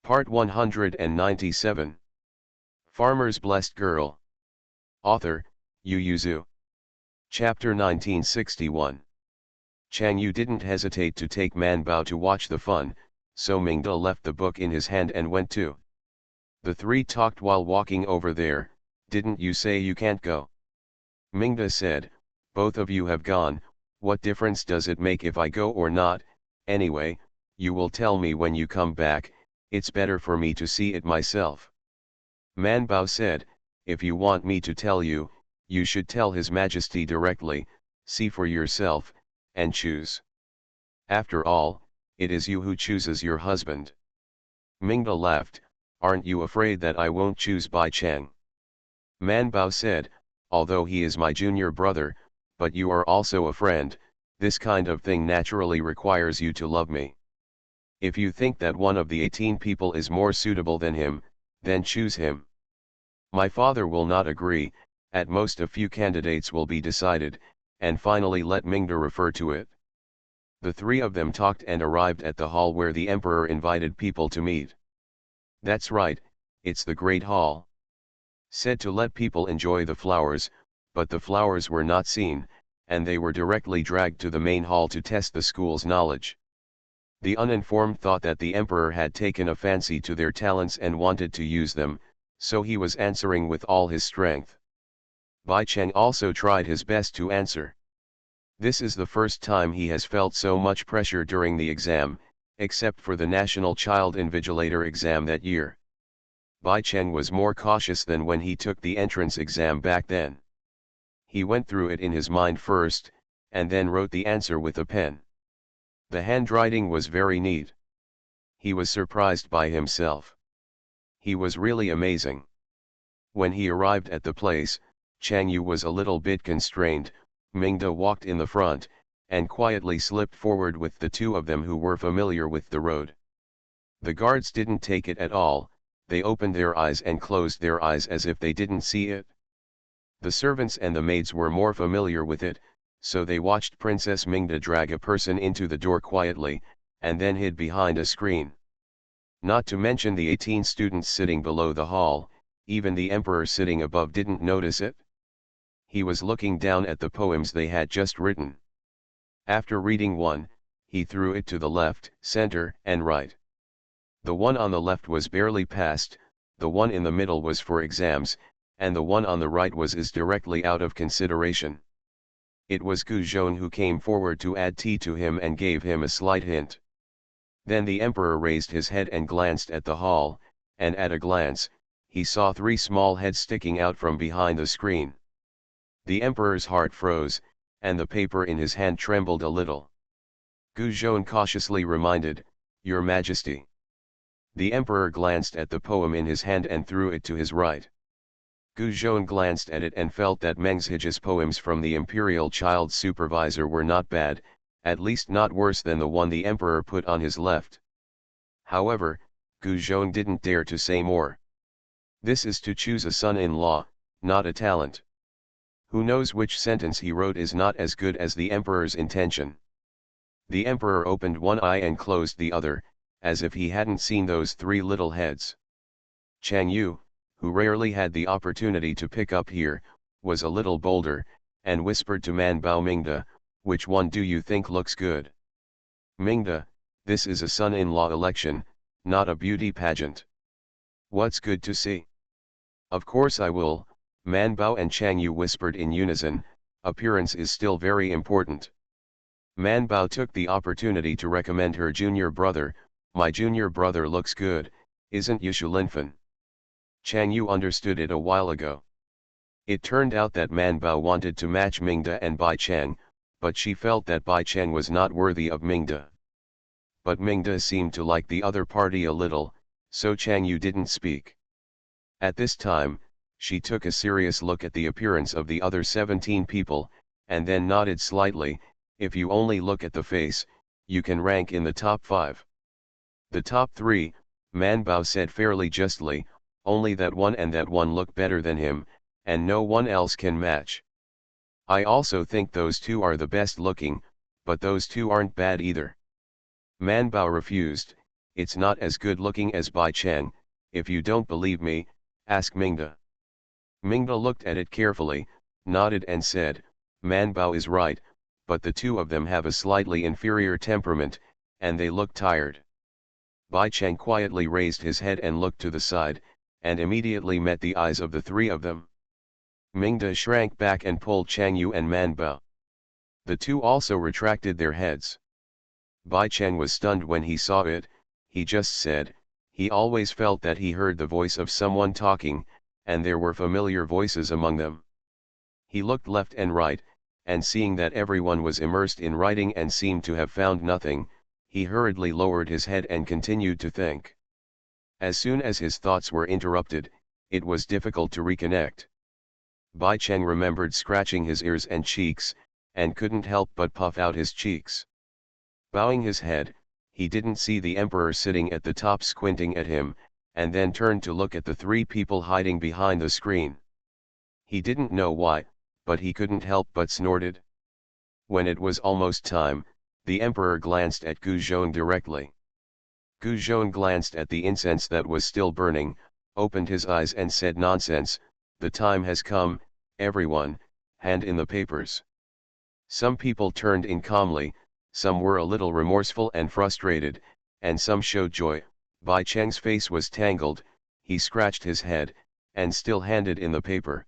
Part 197. Farmer's Blessed Girl. Author, Yu Yuzu. Chapter 1961. Chang Yu didn't hesitate to take Man Bao to watch the fun, so Mingda left the book in his hand and went too. The three talked while walking over there. Didn't you say you can't go? Mingda said, both of you have gone, what difference does it make if I go or not? Anyway, you will tell me when you come back, it's better for me to see it myself. Man Bao said, if you want me to tell you, you should tell His Majesty directly, see for yourself, and choose. After all, it is you who chooses your husband. Mingda laughed, aren't you afraid that I won't choose Bai Chang? Man Bao said, although he is my junior brother, but you are also a friend, this kind of thing naturally requires you to love me. If you think that one of the 18 people is more suitable than him, then choose him. My father will not agree, at most a few candidates will be decided, and finally let Mingda refer to it. The three of them talked and arrived at the hall where the emperor invited people to meet. That's right, it's the Great Hall. Said to let people enjoy the flowers, but the flowers were not seen, and they were directly dragged to the main hall to test the school's knowledge. The uninformed thought that the emperor had taken a fancy to their talents and wanted to use them, so he was answering with all his strength. Bai Cheng also tried his best to answer. This is the first time he has felt so much pressure during the exam, except for the National Child Invigilator exam that year. Bai Cheng was more cautious than when he took the entrance exam back then. He went through it in his mind first, and then wrote the answer with a pen. The handwriting was very neat. He was surprised by himself. He was really amazing. When he arrived at the place, Chang Yu was a little bit constrained. Mingda walked in the front, and quietly slipped forward with the two of them who were familiar with the road. The guards didn't take it at all, they opened their eyes and closed their eyes as if they didn't see it. The servants and the maids were more familiar with it, so they watched Princess Mingda drag a person into the door quietly, and then hid behind a screen. Not to mention the 18 students sitting below the hall, even the emperor sitting above didn't notice it. He was looking down at the poems they had just written. After reading one, he threw it to the left, center, and right. The one on the left was barely passed, the one in the middle was for exams, and the one on the right was directly out of consideration. It was Gu Zhong who came forward to add tea to him and gave him a slight hint. Then the emperor raised his head and glanced at the hall, and at a glance, he saw 3 small heads sticking out from behind the screen. The emperor's heart froze, and the paper in his hand trembled a little. Gu Zhong cautiously reminded, Your Majesty. The emperor glanced at the poem in his hand and threw it to his right. Gu Zhong glanced at it and felt that Meng Zhi's poems from the Imperial Child Supervisor were not bad, at least not worse than the one the emperor put on his left. However, Gu Zhong didn't dare to say more. This is to choose a son-in-law, not a talent. Who knows which sentence he wrote is not as good as the emperor's intention. The emperor opened one eye and closed the other, as if he hadn't seen those 3 little heads. Chang Yu, who rarely had the opportunity to pick up here, was a little bolder, and whispered to Man Bao Mingda, which one do you think looks good? Mingda, this is a son-in-law election, not a beauty pageant. What's good to see? Of course I will, Man Bao and Chang Yu whispered in unison, appearance is still very important. Man Bao took the opportunity to recommend her junior brother, my junior brother looks good, isn't Yushu Linfen? Chang Yu understood it a while ago. It turned out that Man Bao wanted to match Mingda and Bai Cheng, but she felt that Bai Cheng was not worthy of Mingda. But Mingda seemed to like the other party a little, so Chang Yu didn't speak. At this time, she took a serious look at the appearance of the other 17 people, and then nodded slightly, if you only look at the face, you can rank in the top 5. The top 3, Man Bao said fairly justly, only that one and that one look better than him, and no one else can match. I also think those 2 are the best looking, but those 2 aren't bad either. Man Bao refused, it's not as good looking as Bai Chang. If you don't believe me, ask Mingda. Mingda looked at it carefully, nodded and said, Man Bao is right, but the two of them have a slightly inferior temperament, and they look tired. Bai Chang quietly raised his head and looked to the side, and immediately met the eyes of the three of them. Mingda shrank back and pulled Chang Yu and Man Bao. The two also retracted their heads. Bai Chang was stunned when he saw it. He just said, he always felt that he heard the voice of someone talking, and there were familiar voices among them. He looked left and right, and seeing that everyone was immersed in writing and seemed to have found nothing, he hurriedly lowered his head and continued to think. As soon as his thoughts were interrupted, it was difficult to reconnect. Bai Chang remembered scratching his ears and cheeks, and couldn't help but puff out his cheeks. Bowing his head, he didn't see the emperor sitting at the top squinting at him, and then turned to look at the three people hiding behind the screen. He didn't know why, but he couldn't help but snorted. When it was almost time, the emperor glanced at Gu Zhong directly. Gu Zhong glanced at the incense that was still burning, opened his eyes and said, Nonsense, the time has come, everyone, hand in the papers. Some people turned in calmly, some were a little remorseful and frustrated, and some showed joy. Bai Chang's face was tangled, he scratched his head, and still handed in the paper.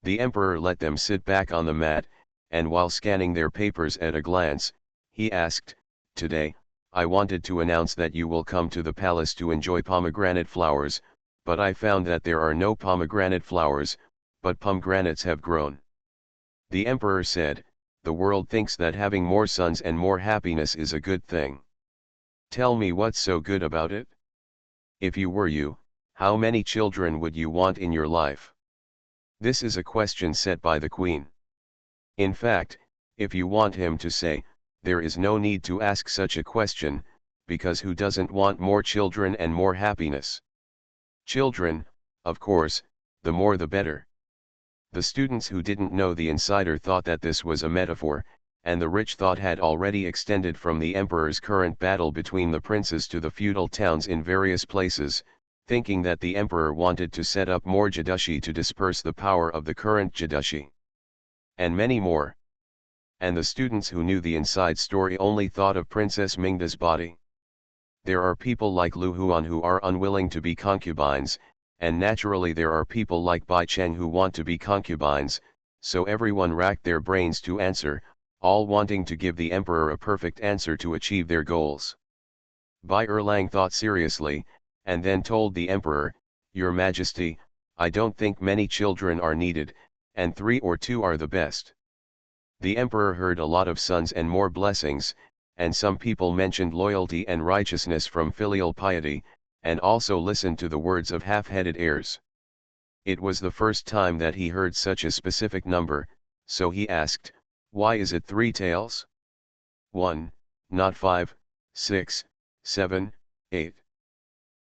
The emperor let them sit back on the mat, and while scanning their papers at a glance, he asked, Today, I wanted to announce that you will come to the palace to enjoy pomegranate flowers, but I found that there are no pomegranate flowers, but pomegranates have grown. The emperor said, The world thinks that having more sons and more happiness is a good thing. Tell me what's so good about it? If you were you, how many children would you want in your life? This is a question set by the queen. In fact, if you want him to say, there is no need to ask such a question, because who doesn't want more children and more happiness? Children, of course, the more the better. The students who didn't know the insider thought that this was a metaphor, and the rich thought had already extended from the emperor's current battle between the princes to the feudal towns in various places, thinking that the emperor wanted to set up more jadushi to disperse the power of the current jadushi. And many more. And the students who knew the inside story only thought of Princess Mingda's body. There are people like Lu Huan who are unwilling to be concubines, and naturally there are people like Bai Chang who want to be concubines, so everyone racked their brains to answer, all wanting to give the emperor a perfect answer to achieve their goals. Bai Erlang thought seriously, and then told the emperor, Your Majesty, I don't think many children are needed, and 3 or 2 are the best. The emperor heard a lot of sons and more blessings, and some people mentioned loyalty and righteousness from filial piety, and also listened to the words of half-headed heirs. It was the first time that he heard such a specific number, so he asked, Why is it 3 tails? 1, not 5, 6, 7, 8.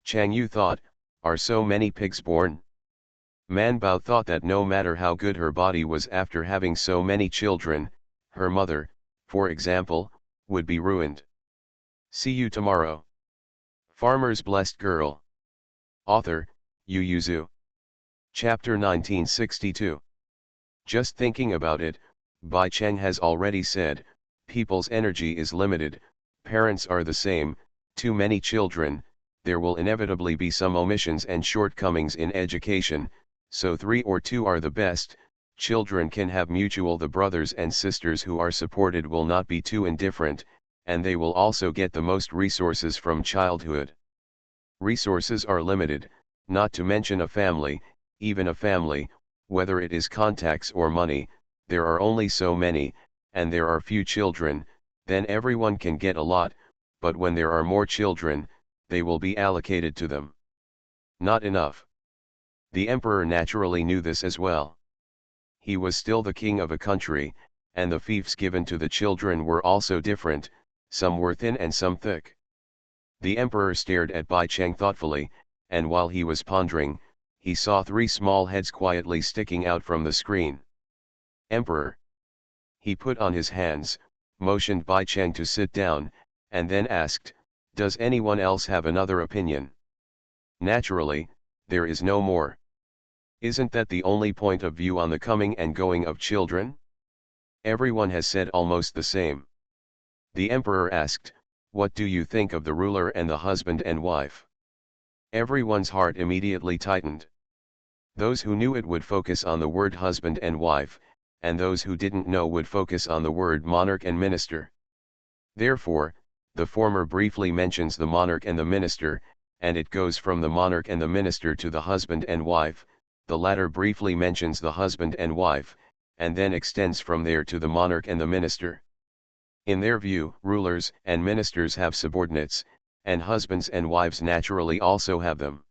Chang Yu thought, Are so many pigs born? Man Bao thought that no matter how good her body was after having so many children, her mother, for example, would be ruined. See you tomorrow. Farmer's Blessed Girl. Author, Yu Yuzu. Chapter 1962. Just thinking about it, Bai Cheng has already said, people's energy is limited, parents are the same, too many children, there will inevitably be some omissions and shortcomings in education, so 3 or 2 are the best. Children can have mutual, the brothers and sisters who are supported will not be too indifferent, and they will also get the most resources from childhood. Resources are limited, not to mention a family, even a family, whether it is contacts or money, there are only so many, and there are few children, then everyone can get a lot, but when there are more children, they will be allocated to them. Not enough. The emperor naturally knew this as well. He was still the king of a country, and the fiefs given to the children were also different, some were thin and some thick. The emperor stared at Bai Cheng thoughtfully, and while he was pondering, he saw 3 small heads quietly sticking out from the screen. Emperor. He put on his hands, motioned Bai Cheng to sit down, and then asked, Does anyone else have another opinion? Naturally, there is no more. Isn't that the only point of view on the coming and going of children? Everyone has said almost the same. The emperor asked, "What do you think of the ruler and the husband and wife?" Everyone's heart immediately tightened. Those who knew it would focus on the word husband and wife, and those who didn't know would focus on the word monarch and minister. Therefore, the former briefly mentions the monarch and the minister, and it goes from the monarch and the minister to the husband and wife. The latter briefly mentions the husband and wife, and then extends from there to the monarch and the minister. In their view, rulers and ministers have subordinates, and husbands and wives naturally also have them.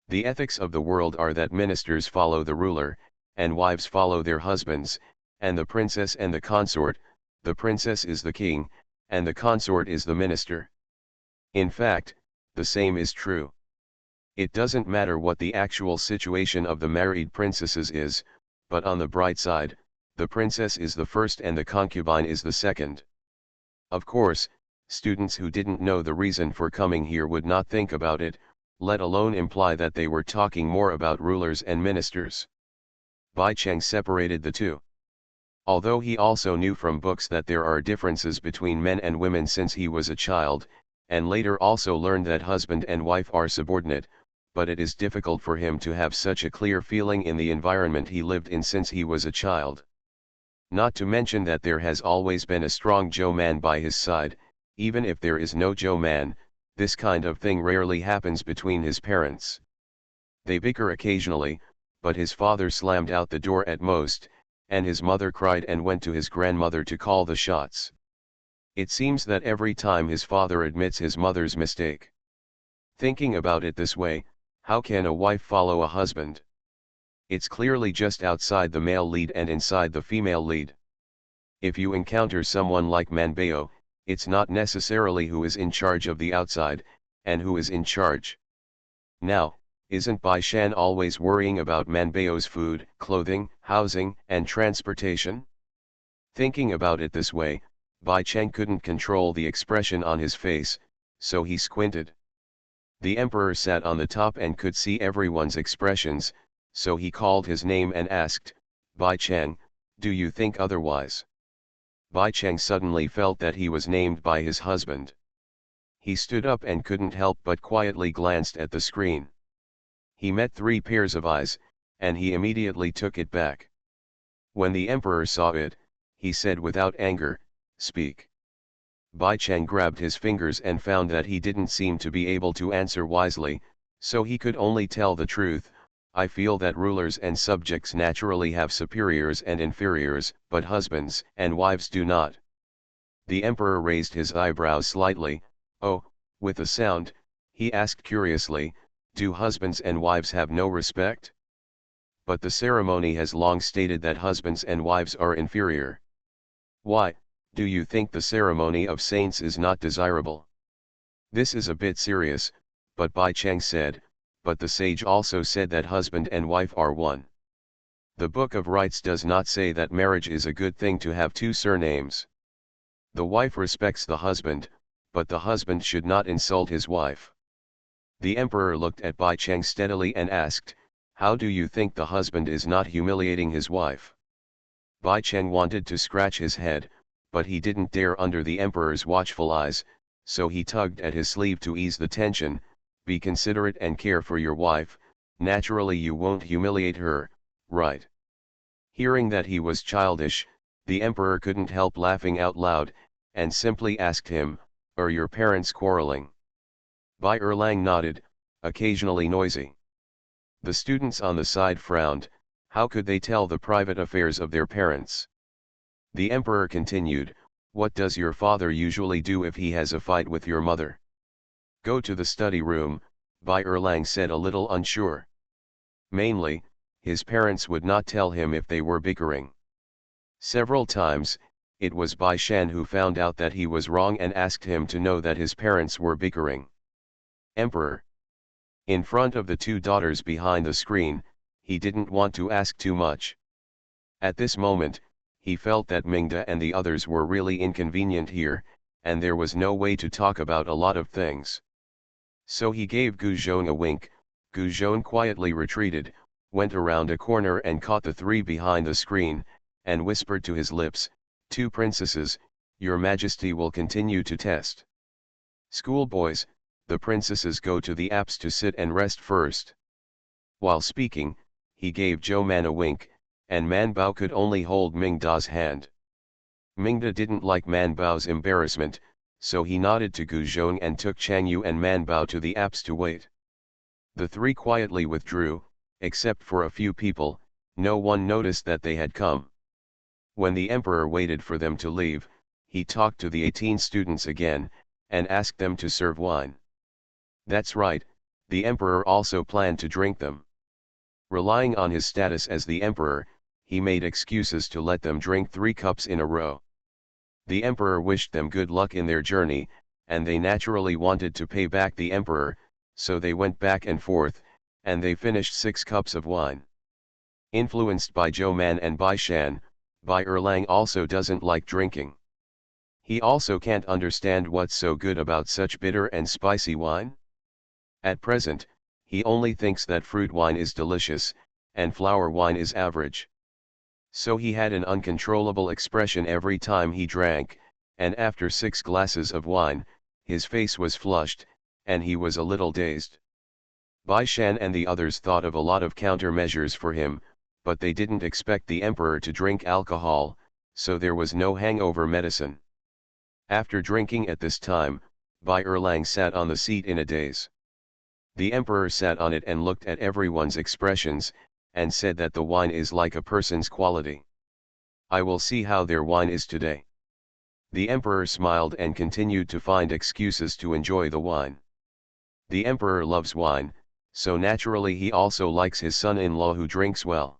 The ethics of the world are that ministers follow the ruler, and wives follow their husbands, and the princess and the consort, the princess is the king, and the consort is the minister. In fact, the same is true. It doesn't matter what the actual situation of the married princesses is, but on the bright side, the princess is the first and the concubine is the second. Of course, students who didn't know the reason for coming here would not think about it, let alone imply that they were talking more about rulers and ministers. Bai Cheng separated the two. Although he also knew from books that there are differences between men and women since he was a child, and later also learned that husband and wife are subordinate, but it is difficult for him to have such a clear feeling in the environment he lived in since he was a child. Not to mention that there has always been a strong Zhou man by his side. Even if there is no Zhou man, this kind of thing rarely happens between his parents. They bicker occasionally, but his father slammed out the door at most, and his mother cried and went to his grandmother to call the shots. It seems that every time his father admits his mother's mistake. Thinking about it this way, how can a wife follow a husband? It's clearly just outside the male lead and inside the female lead. If you encounter someone like Manbeo, it's not necessarily who is in charge of the outside, and who is in charge. Now, isn't Bai Shan always worrying about Manbeo's food, clothing, housing, and transportation? Thinking about it this way, Bai Cheng couldn't control the expression on his face, so he squinted. The emperor sat on the top and could see everyone's expressions, so he called his name and asked, "Bai Cheng, do you think otherwise?" Bai Cheng suddenly felt that he was named by his husband. He stood up and couldn't help but quietly glanced at the screen. He met 3 pairs of eyes, and he immediately took it back. When the emperor saw it, he said without anger, "Speak." Bai Cheng grabbed his fingers and found that he didn't seem to be able to answer wisely, so he could only tell the truth. "I feel that rulers and subjects naturally have superiors and inferiors, but husbands and wives do not." The emperor raised his eyebrows slightly. "Oh," with a sound, he asked curiously, "Do husbands and wives have no respect?" "But the ceremony has long stated that husbands and wives are inferior." "Why, do you think the ceremony of saints is not desirable?" This is a bit serious, but Bai Cheng said, "But the sage also said that husband and wife are one. The Book of Rites does not say that marriage is a good thing to have 2 surnames. The wife respects the husband, but the husband should not insult his wife." The emperor looked at Bai Cheng steadily and asked, "How do you think the husband is not humiliating his wife?" Bai Cheng wanted to scratch his head, but he didn't dare under the emperor's watchful eyes, so he tugged at his sleeve to ease the tension. "Be considerate and care for your wife, naturally you won't humiliate her, right?" Hearing that he was childish, the emperor couldn't help laughing out loud, and simply asked him, "Are your parents quarreling?" Bai Erlang nodded, occasionally noisy. The students on the side frowned. How could they tell the private affairs of their parents? The emperor continued, "What does your father usually do if he has a fight with your mother?" "Go to the study room," Bai Erlang said a little unsure. Mainly, his parents would not tell him if they were bickering. Several times, it was Bai Shan who found out that he was wrong and asked him to know that his parents were bickering. Emperor. In front of the 2 daughters behind the screen, he didn't want to ask too much. At this moment, he felt that Mingda and the others were really inconvenient here, and there was no way to talk about a lot of things. So he gave Gu Zhong a wink. Gu Zhong quietly retreated, went around a corner and caught the three behind the screen, and whispered to his lips, "Two princesses, your majesty will continue to test. Schoolboys, the princesses go to the apse to sit and rest first." While speaking, he gave Zhou Man a wink, and Man Bao could only hold Ming Da's hand. Ming Da didn't like Man Bao's embarrassment, so he nodded to Gu Zhong and took Chang Yu and Man Bao to the apse to wait. The three quietly withdrew, except for a few people. No one noticed that they had come. When the emperor waited for them to leave, he talked to the 18 students again, and asked them to serve wine. That's right, the emperor also planned to drink them. Relying on his status as the emperor, he made excuses to let them drink 3 cups in a row. The emperor wished them good luck in their journey, and they naturally wanted to pay back the emperor, so they went back and forth, and they finished 6 cups of wine. Influenced by Zhou Man and Bai Shan, Bai Erlang also doesn't like drinking. He also can't understand what's so good about such bitter and spicy wine. At present, he only thinks that fruit wine is delicious, and flower wine is average. So he had an uncontrollable expression every time he drank, and after 6 glasses of wine, his face was flushed, and he was a little dazed. Bai Shan and the others thought of a lot of countermeasures for him, but they didn't expect the emperor to drink alcohol, so there was no hangover medicine. After drinking at this time, Bai Erlang sat on the seat in a daze. The emperor sat on it and looked at everyone's expressions, and said that the wine is like a person's quality. I will see how their wine is today. The emperor smiled and continued to find excuses to enjoy the wine. The emperor loves wine, so naturally he also likes his son-in-law who drinks well.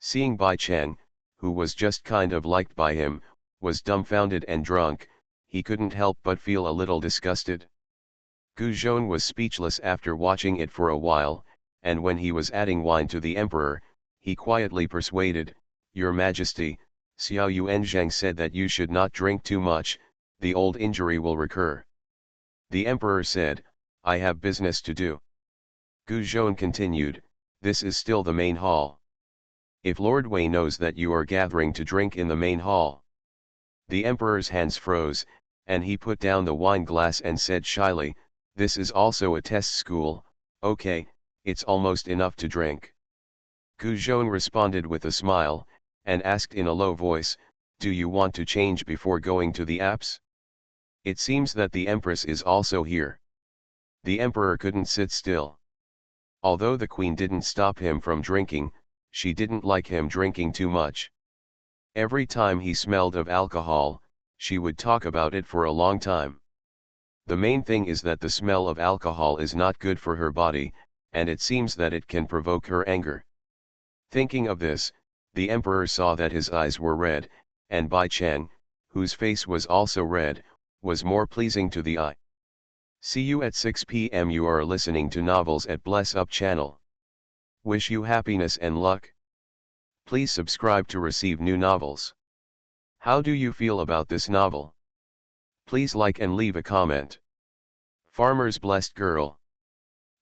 Seeing Bai Chang, who was just kind of liked by him, was dumbfounded and drunk, he couldn't help but feel a little disgusted. Gu Zhong was speechless after watching it for a while, and when he was adding wine to the emperor, he quietly persuaded, "Your Majesty, Xiao Yuanzhang said that you should not drink too much, the old injury will recur." The emperor said, "I have business to do." Gu Zhong continued, "This is still the main hall. If Lord Wei knows that you are gathering to drink in the main hall." The emperor's hands froze, and he put down the wine glass and said shyly, "This is also a test school, okay, it's almost enough to drink." Gu Zhong responded with a smile, and asked in a low voice, "Do you want to change before going to the apse? It seems that the empress is also here." The emperor couldn't sit still. Although the queen didn't stop him from drinking, she didn't like him drinking too much. Every time he smelled of alcohol, she would talk about it for a long time. The main thing is that the smell of alcohol is not good for her body, and it seems that it can provoke her anger. Thinking of this, the emperor saw that his eyes were red, and Bai Chang, whose face was also red, was more pleasing to the eye. See you at 6 p.m. You are listening to Novels at Bless Up channel. Wish you happiness and luck. Please subscribe to receive new novels. How do you feel about this novel? Please like and leave a comment. Farmer's Blessed Girl.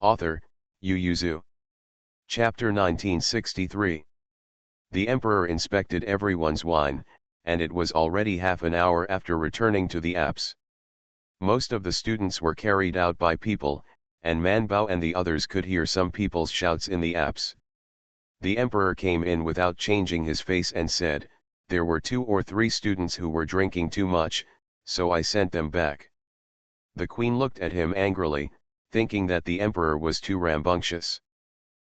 Author, Yu Yuzu. Chapter 1963. The emperor inspected everyone's wine, and it was already half an hour after returning to the apse. Most of the students were carried out by people, and Man Bao and the others could hear some people's shouts in the apse. The emperor came in without changing his face and said, "There were 2 or 3 students who were drinking too much, so I sent them back." The queen looked at him angrily, thinking that the emperor was too rambunctious.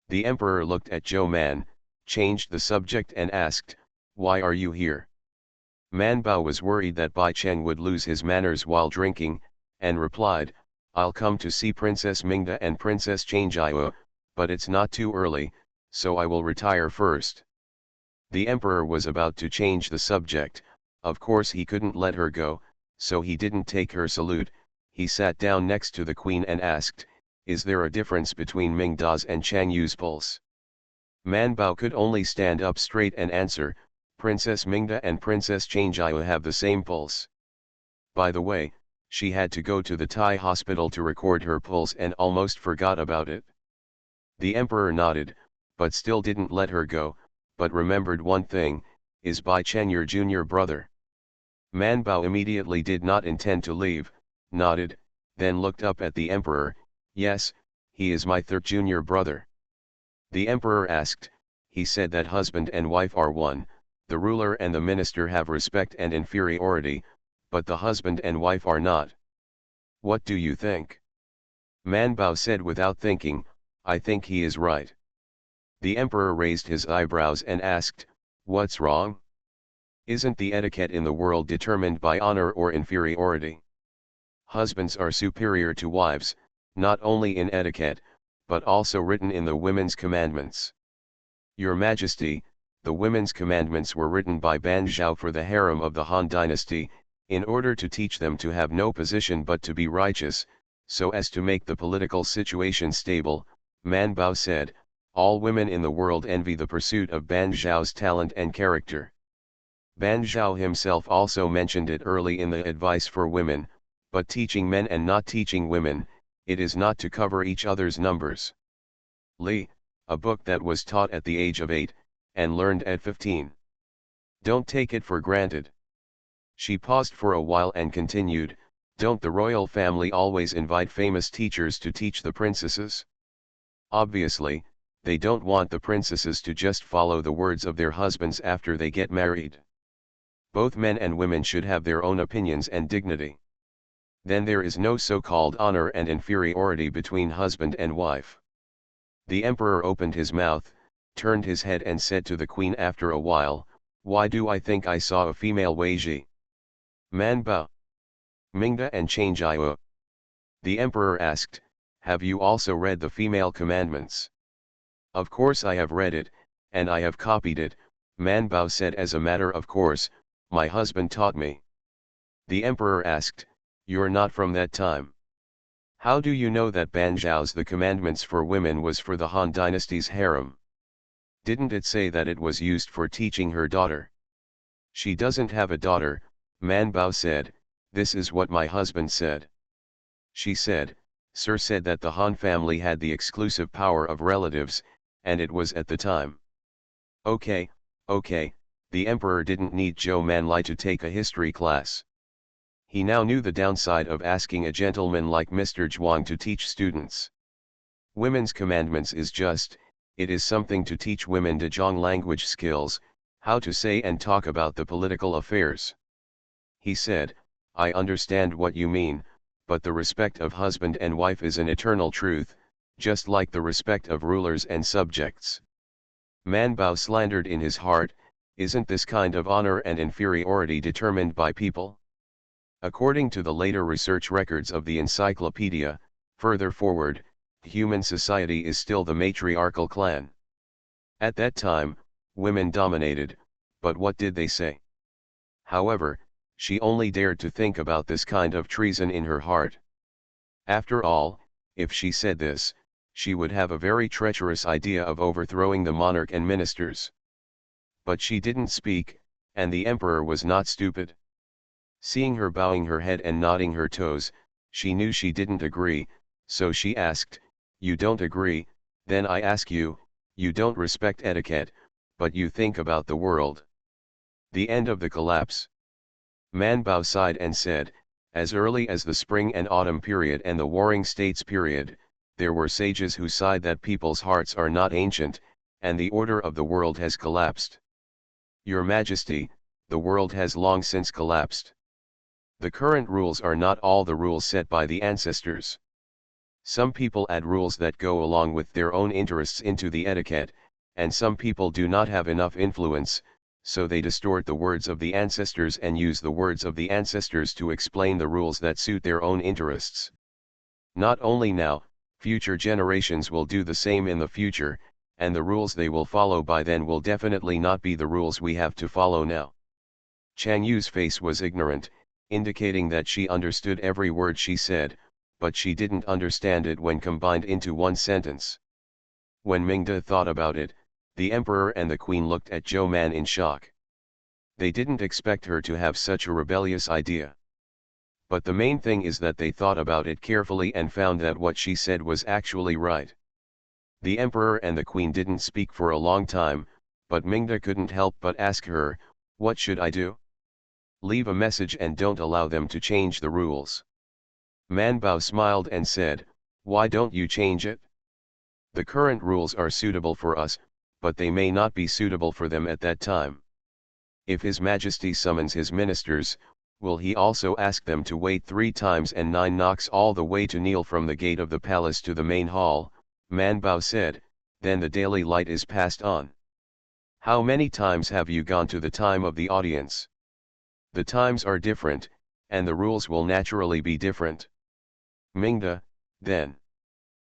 The emperor looked at Zhou Man, changed the subject and asked, "Why are you here?" Man Bao was worried that Bai Cheng would lose his manners while drinking, and replied, "I'll come to see Princess Mingda and Princess Changjiao, but it's not too early, so I will retire first." The emperor was about to change the subject. Of course he couldn't let her go, so he didn't take her salute. He sat down next to the queen and asked, "Is there a difference between Ming Da's and Chang Yu's pulse?" Man Bao could only stand up straight and answer, "Princess Mingda and Princess Changjiao have the same pulse." By the way, she had to go to the Thai hospital to record her pulse and almost forgot about it. The emperor nodded, but still didn't let her go, but remembered one thing, is Bai Chen your junior brother? Man Bao immediately did not intend to leave, nodded, then looked up at the emperor. Yes, he is my third junior brother. The emperor asked. He said that husband and wife are one, the ruler and the minister have respect and inferiority, but the husband and wife are not. What do you think? Man Bao said without thinking, I think he is right. The emperor raised his eyebrows and asked, what's wrong? Isn't the etiquette in the world determined by honor or inferiority? Husbands are superior to wives, not only in etiquette, but also written in the women's commandments. Your Majesty, the women's commandments were written by Ban Zhao for the harem of the Han dynasty, in order to teach them to have no position but to be righteous, so as to make the political situation stable. Man Bao said, all women in the world envy the pursuit of Ban Zhao's talent and character. Ban Zhao himself also mentioned it early in the advice for women, but teaching men and not teaching women, it is not to cover each other's numbers. Li, a book that was taught at the age of 8, and learned at 15. Don't take it for granted. She paused for a while and continued, don't the royal family always invite famous teachers to teach the princesses? Obviously, they don't want the princesses to just follow the words of their husbands after they get married. Both men and women should have their own opinions and dignity. Then there is no so-called honor and inferiority between husband and wife. The emperor opened his mouth, turned his head and said to the queen after a while, why do I think I saw a female Weiji? Man Bao. Mingda and Changjiao. The emperor asked, have you also read the female commandments? Of course I have read it, and I have copied it, Man Bao said as a matter of course, my husband taught me. The emperor asked, you're not from that time. How do you know that Ban Zhao's the commandments for women was for the Han dynasty's harem? Didn't it say that it was used for teaching her daughter? She doesn't have a daughter, Man Bao said, this is what my husband said. She said, Sir said that the Han family had the exclusive power of relatives, and it was at the time. Okay, the emperor didn't need Zhou Manlai to take a history class. He now knew the downside of asking a gentleman like Mr. Zhuang to teach students. Women's commandments is just, it is something to teach women Dezhong language skills, how to say and talk about the political affairs. He said, I understand what you mean, but the respect of husband and wife is an eternal truth, just like the respect of rulers and subjects. Man Bao slandered in his heart, isn't this kind of honor and inferiority determined by people? According to the later research records of the encyclopedia, further forward, human society is still the matriarchal clan. At that time, women dominated, but what did they say? However, she only dared to think about this kind of treason in her heart. After all, if she said this, she would have a very treacherous idea of overthrowing the monarch and ministers. But she didn't speak, and the emperor was not stupid. Seeing her bowing her head and nodding her toes, she knew she didn't agree, so she asked, you don't agree, then I ask you, you don't respect etiquette, but you think about the world. The end of the collapse. Man Bao sighed and said, as early as the spring and autumn period and the warring states period, there were sages who sighed that people's hearts are not ancient, and the order of the world has collapsed. Your Majesty, the world has long since collapsed. The current rules are not all the rules set by the ancestors. Some people add rules that go along with their own interests into the etiquette, and some people do not have enough influence, so they distort the words of the ancestors and use the words of the ancestors to explain the rules that suit their own interests. Not only now, future generations will do the same in the future, and the rules they will follow by then will definitely not be the rules we have to follow now. Chang Yu's face was ignorant, indicating that she understood every word she said, but she didn't understand it when combined into one sentence. When Mingda thought about it, the emperor and the queen looked at Zhou Man in shock. They didn't expect her to have such a rebellious idea. But the main thing is that they thought about it carefully and found that what she said was actually right. The emperor and the queen didn't speak for a long time, but Mingda couldn't help but ask her, "What should I do?" "Leave a message and don't allow them to change the rules." Manbao smiled and said, "Why don't you change it? The current rules are suitable for us, but they may not be suitable for them at that time. If His Majesty summons his ministers, will he also ask them to wait 3 times and 9 knocks all the way to kneel from the gate of the palace to the main hall?" Manbao said, "Then the daily light is passed on. How many times have you gone to the time of the audience? The times are different, and the rules will naturally be different." Mingda, then.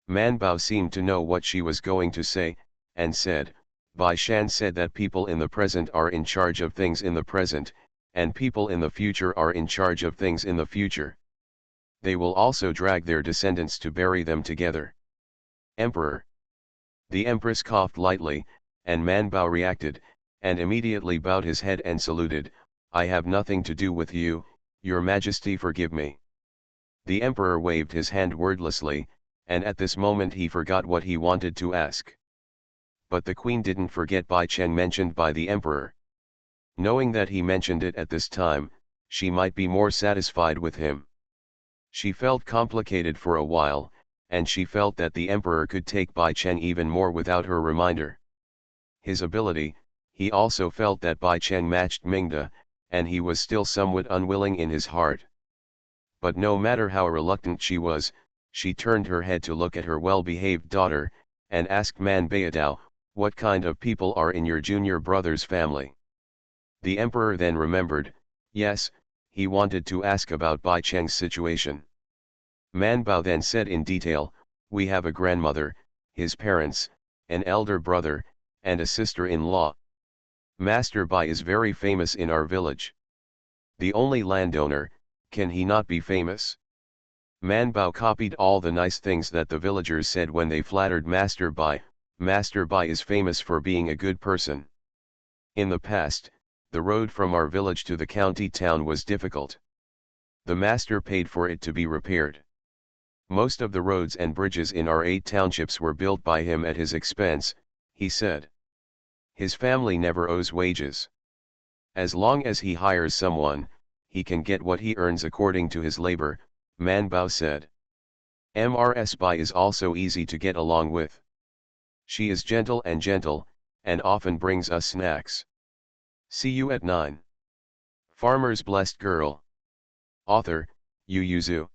Manbao seemed to know what she was going to say, and said, "Bai Shan said that people in the present are in charge of things in the present, and people in the future are in charge of things in the future. They will also drag their descendants to bury them together." Emperor. The empress coughed lightly, and Manbao reacted, and immediately bowed his head and saluted, "I have nothing to do with you, Your Majesty, forgive me." The emperor waved his hand wordlessly, and at this moment he forgot what he wanted to ask. But the queen didn't forget Bai Cheng mentioned by the emperor. Knowing that he mentioned it at this time, she might be more satisfied with him. She felt complicated for a while, and she felt that the emperor could take Bai Cheng even more without her reminder. His ability, he also felt that Bai Cheng matched Mingda, and he was still somewhat unwilling in his heart. But no matter how reluctant she was, she turned her head to look at her well-behaved daughter, and asked Man Baodao, "What kind of people are in your junior brother's family?" The emperor then remembered, yes, he wanted to ask about Bai Cheng's situation. Manbao then said in detail, "We have a grandmother, his parents, an elder brother, and a sister-in-law. Master Bai is very famous in our village. The only landowner, can he not be famous?" Manbao copied all the nice things that the villagers said when they flattered Master Bai. "Master Bai is famous for being a good person. In the past, the road from our village to the county town was difficult. The master paid for it to be repaired. Most of the roads and bridges in our 8 townships were built by him at his expense," he said. "His family never owes wages. As long as he hires someone, he can get what he earns according to his labor," Manbao said. "Mrs. Bai is also easy to get along with. She is gentle, and often brings us snacks. See you at 9. Farmer's Blessed Girl. Author, Yu Yuzu.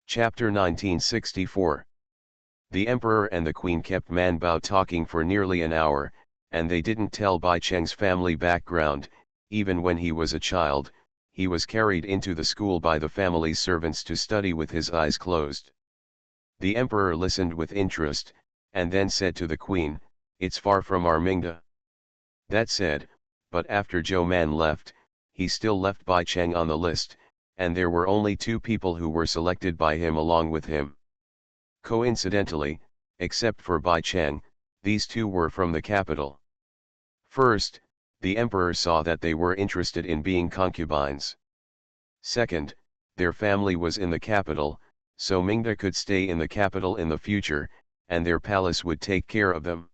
Chapter 1964. The emperor and the queen kept Manbao talking for nearly an hour, and they didn't tell Bai Cheng's family background. Even when he was a child, he was carried into the school by the family's servants to study with his eyes closed. The emperor listened with interest, and then said to the queen, "It's far from our Mingda." That said, but after Zhou Man left, he still left Bai Cheng on the list, and there were only 2 people who were selected by him along with him. Coincidentally, except for Bai Cheng, these 2 were from the capital. First, the emperor saw that they were interested in being concubines. Second, their family was in the capital, so Mingda could stay in the capital in the future, and their palace would take care of them.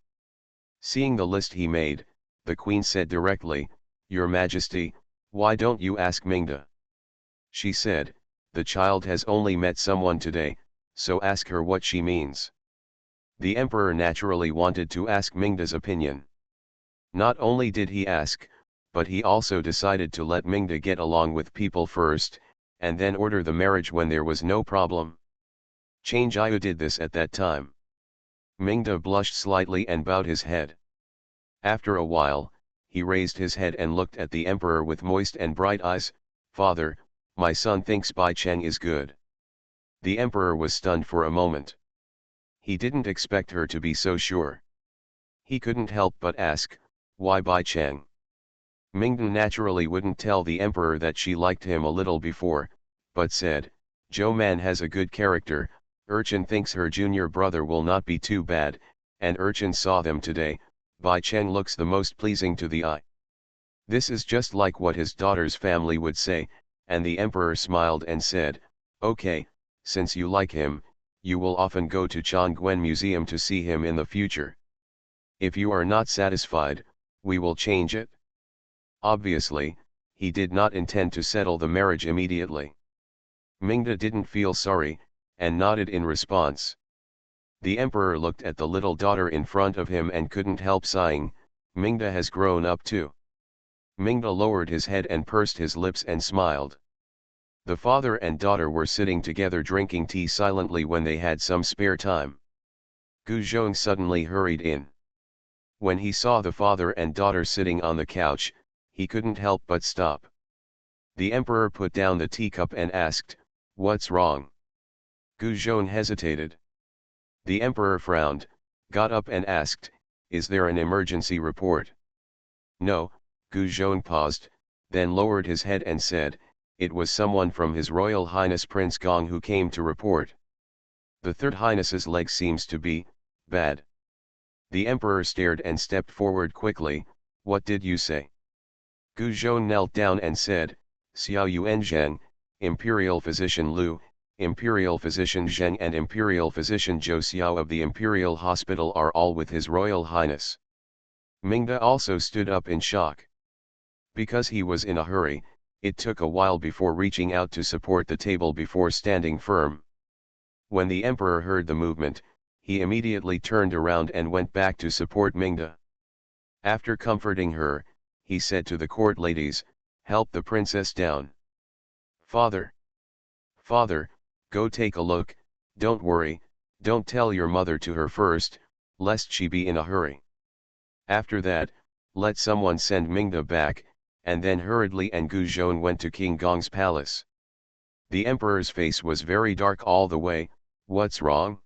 Seeing the list he made, the queen said directly, "Your Majesty, why don't you ask Mingda?" She said, "The child has only met someone today, so ask her what she means." The emperor naturally wanted to ask Mingda's opinion. Not only did he ask, but he also decided to let Mingda get along with people first, and then order the marriage when there was no problem. Chang Jiu did this at that time. Mingda blushed slightly and bowed his head. After a while, he raised his head and looked at the emperor with moist and bright eyes. "Father, my son thinks Bai Cheng is good." The emperor was stunned for a moment. He didn't expect her to be so sure. He couldn't help but ask, "Why Bai Cheng?" Mingda naturally wouldn't tell the emperor that she liked him a little before, but said, "Zhou Man has a good character, Urchin thinks her junior brother will not be too bad, and Urchin saw them today, Bai Cheng looks the most pleasing to the eye." This is just like what his daughter's family would say, and the emperor smiled and said, "Okay, since you like him, you will often go to Chongquen Museum to see him in the future. If you are not satisfied, we will change it." Obviously, he did not intend to settle the marriage immediately. Mingda didn't feel sorry, and nodded in response. The emperor looked at the little daughter in front of him and couldn't help sighing, "Mingda has grown up too." Mingda lowered his head and pursed his lips and smiled. The father and daughter were sitting together drinking tea silently when they had some spare time. Gu Zhong suddenly hurried in. When he saw the father and daughter sitting on the couch, he couldn't help but stop. The emperor put down the teacup and asked, "What's wrong?" Gu Zhong hesitated. The emperor frowned, got up and asked, "Is there an emergency report?" "No," Gu Zhong paused, then lowered his head and said, "It was someone from His Royal Highness Prince Gong who came to report. The Third Highness's leg seems to be bad." The emperor stared and stepped forward quickly. "What did you say?" Gu Zhong knelt down and said, "Xiao Yuan Zheng, Imperial Physician Lu, Imperial Physician Zheng and Imperial Physician Zhou Xiao of the Imperial Hospital are all with His Royal Highness." Mingda also stood up in shock. Because he was in a hurry, it took a while before reaching out to support the table before standing firm. When the emperor heard the movement, he immediately turned around and went back to support Mingda. After comforting her, he said to the court ladies, "Help the princess down." "Father! Father, go take a look, don't worry, don't tell your mother to her first, lest she be in a hurry. After that, let someone send Mingda back," and then hurriedly and Gu Zhong went to King Gong's palace. The emperor's face was very dark all the way. "What's wrong?"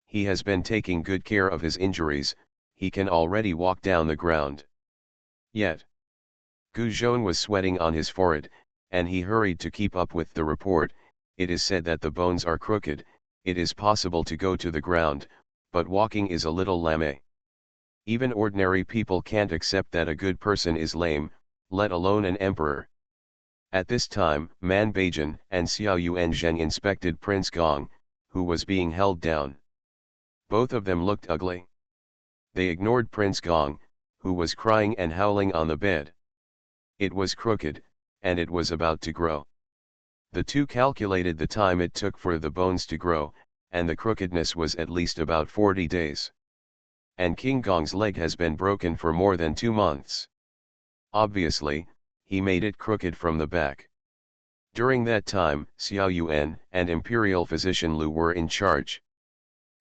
"He has been taking good care of his injuries, he can already walk down the ground." "Yet." Gu Zhong was sweating on his forehead, and he hurried to keep up with the report. "It is said that the bones are crooked, it is possible to go to the ground, but walking is a little lame. Even ordinary people can't accept that a good person is lame, let alone an emperor." At this time, Man Beijan and Xiao Yuan Zheng inspected Prince Gong, who was being held down. Both of them looked ugly. They ignored Prince Gong, who was crying and howling on the bed. It was crooked, and it was about to grow. The two calculated the time it took for the bones to grow, and the crookedness was at least about 40 days. And King Gong's leg has been broken for more than 2 months. Obviously, he made it crooked from the back. During that time, Xiao Yuan and Imperial Physician Lu were in charge.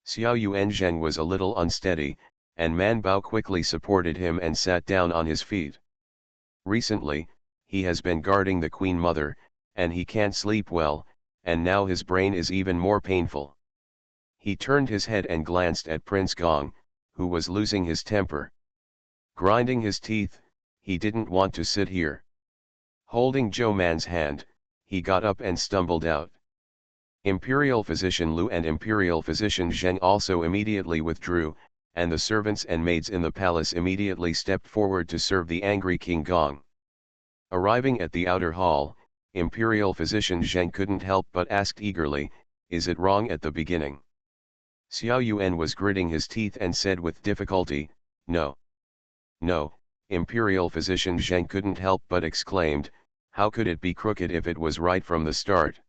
Xiao Yuan Zheng was a little unsteady, and Man Bao quickly supported him and sat down on his feet. Recently, he has been guarding the Queen Mother, and he can't sleep well, and now his brain is even more painful. He turned his head and glanced at Prince Gong, who was losing his temper. Grinding his teeth, he didn't want to sit here. Holding Zhou Man's hand, he got up and stumbled out. Imperial Physician Lu and Imperial Physician Zheng also immediately withdrew, and the servants and maids in the palace immediately stepped forward to serve the angry King Gong. Arriving at the outer hall, Imperial Physician Zheng couldn't help but asked eagerly, "Is it wrong at the beginning?" Xiao Yuan was gritting his teeth and said with difficulty, "No. No." Imperial Physician Zheng couldn't help but exclaimed, "How could it be crooked if it was right from the start?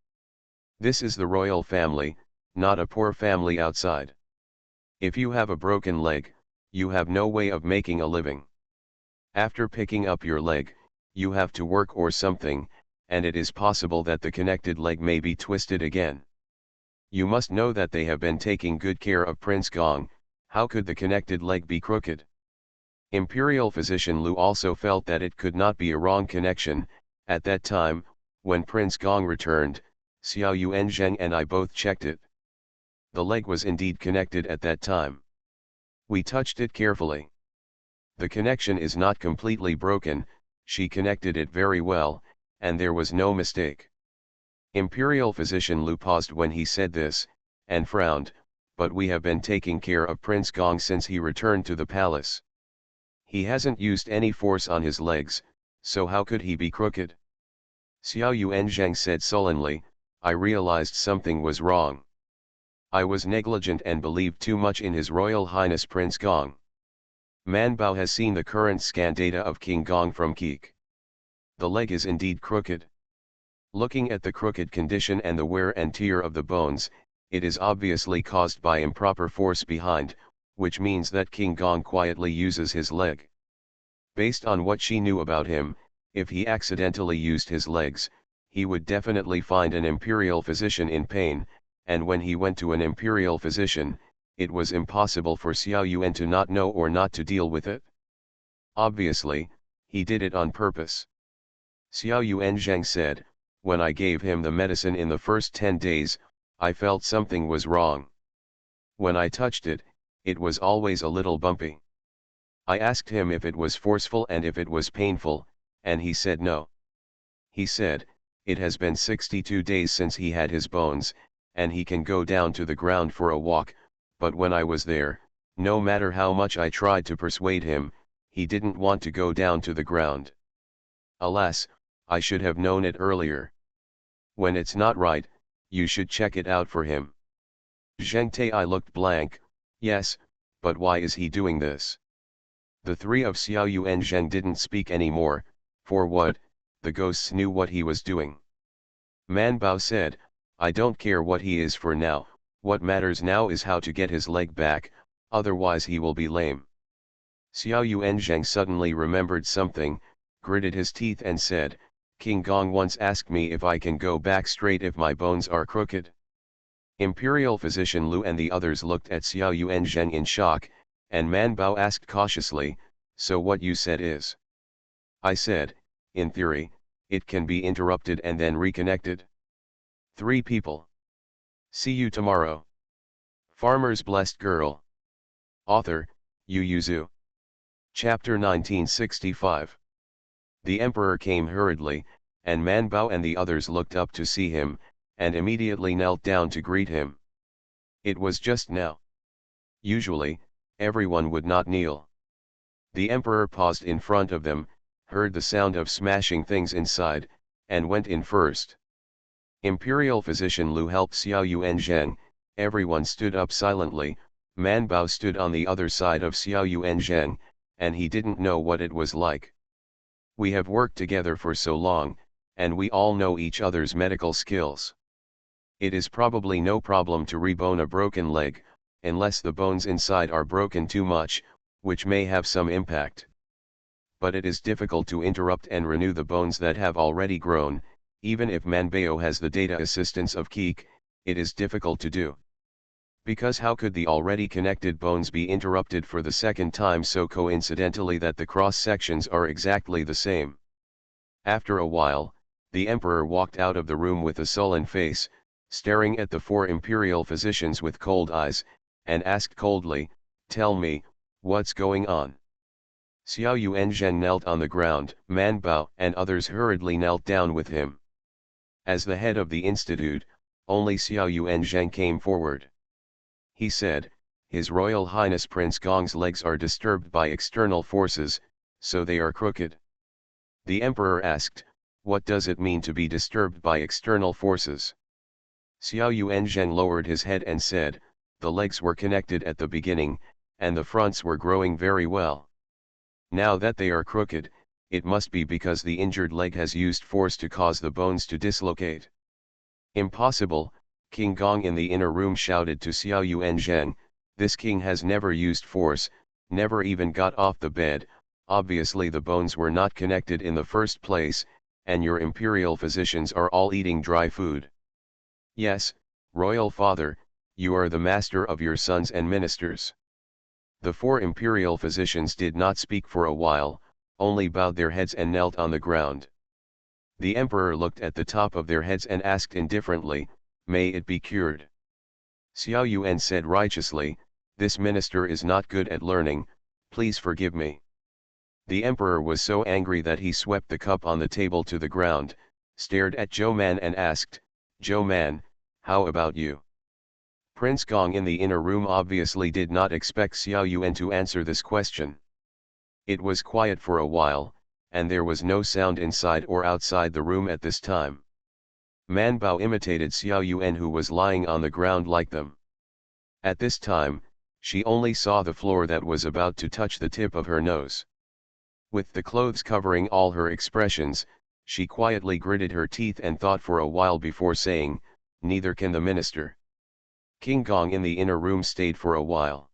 This is the royal family, not a poor family outside. If you have a broken leg, you have no way of making a living. After picking up your leg, you have to work or something, and it is possible that the connected leg may be twisted again. You must know that they have been taking good care of Prince Gong, how could the connected leg be crooked?" Imperial Physician Lu also felt that it could not be a wrong connection. At that time, when Prince Gong returned, Xiao Yuan Zheng and I both checked it. The leg was indeed connected at that time. We touched it carefully. The connection is not completely broken, she connected it very well, and there was no mistake. Imperial Physician Lu paused when he said this, and frowned, "But we have been taking care of Prince Gong since he returned to the palace. He hasn't used any force on his legs, so how could he be crooked?" Xiao Yuanzhang said sullenly, I realized something was wrong. I was negligent and believed too much in His Royal Highness Prince Gong. Man Bao has seen the current scan data of King Gong from Keek. The leg is indeed crooked. Looking at the crooked condition and the wear and tear of the bones, it is obviously caused by improper force behind, which means that King Gong quietly uses his leg. Based on what she knew about him, if he accidentally used his legs, he would definitely find an imperial physician in pain, and when he went to an imperial physician, it was impossible for Xiao Yuan to not know or not to deal with it. Obviously, he did it on purpose. Xiao Yuanzhang said, when I gave him the medicine in the first 10 days, I felt something was wrong. When I touched it, it was always a little bumpy. I asked him if it was forceful and if it was painful, and he said no. He said, it has been 62 days since he had his bones, and he can go down to the ground for a walk, but when I was there, no matter how much I tried to persuade him, he didn't want to go down to the ground. Alas, I should have known it earlier. When it's not right, you should check it out for him. Zheng Tai looked blank. Yes, but why is he doing this? The three of Xiao Yuanzheng didn't speak anymore. For what? The ghosts knew what he was doing. Man Bao said, I don't care what he is for now, what matters now is how to get his leg back, otherwise he will be lame. Xiao Yuanzheng suddenly remembered something, gritted his teeth and said, King Gong once asked me if I can go back straight if my bones are crooked. Imperial physician Lu and the others looked at Xiao Yuanzheng in shock, and Man Bao asked cautiously, so what you said is? I said, in theory, it can be interrupted and then reconnected. 3 people. See you tomorrow. Farmer's Blessed Girl. Author, Yu Yuzu. Chapter 1965. The emperor came hurriedly, and Man Bao and the others looked up to see him, and immediately knelt down to greet him. It was just now. Usually, everyone would not kneel. The emperor paused in front of them, heard the sound of smashing things inside, and went in first. Imperial physician Lu helped Xiao Yuanzheng, everyone stood up silently. Man Bao stood on the other side of Xiao Yuanzheng, and he didn't know what it was like. We have worked together for so long, and we all know each other's medical skills. It is probably no problem to rebone a broken leg, unless the bones inside are broken too much, which may have some impact. But it is difficult to interrupt and renew the bones that have already grown. Even if Manbao has the data assistance of Keek, it is difficult to do. Because how could the already connected bones be interrupted for the second time so coincidentally that the cross-sections are exactly the same? After a while, the emperor walked out of the room with a sullen face, staring at the 4 imperial physicians with cold eyes, and asked coldly, tell me, what's going on? Xiao Yuanzheng knelt on the ground, Man Bao and others hurriedly knelt down with him. As the head of the institute, only Xiao Yuanzheng came forward. He said, His Royal Highness Prince Gong's legs are disturbed by external forces, so they are crooked. The emperor asked, what does it mean to be disturbed by external forces? Xiao Yuanzheng lowered his head and said, the legs were connected at the beginning, and the fronts were growing very well. Now that they are crooked, it must be because the injured leg has used force to cause the bones to dislocate. Impossible, King Gong in the inner room shouted to Xiao Yuanzheng, this king has never used force, never even got off the bed, obviously the bones were not connected in the first place, and your imperial physicians are all eating dry food. Yes, royal father, you are the master of your sons and ministers. The 4 imperial physicians did not speak for a while, only bowed their heads and knelt on the ground. The emperor looked at the top of their heads and asked indifferently, may it be cured? Xiao Yuan said righteously, this minister is not good at learning, please forgive me. The emperor was so angry that he swept the cup on the table to the ground, stared at Zhou Man and asked, Zhou Man, how about you? Prince Gong in the inner room obviously did not expect Xiao Yuan to answer this question. It was quiet for a while, and there was no sound inside or outside the room at this time. Man Bao imitated Xiao Yuan, who was lying on the ground like them. At this time, she only saw the floor that was about to touch the tip of her nose. With the clothes covering all her expressions, she quietly gritted her teeth and thought for a while before saying, "Neither can the minister." King Gong in the inner room stayed for a while.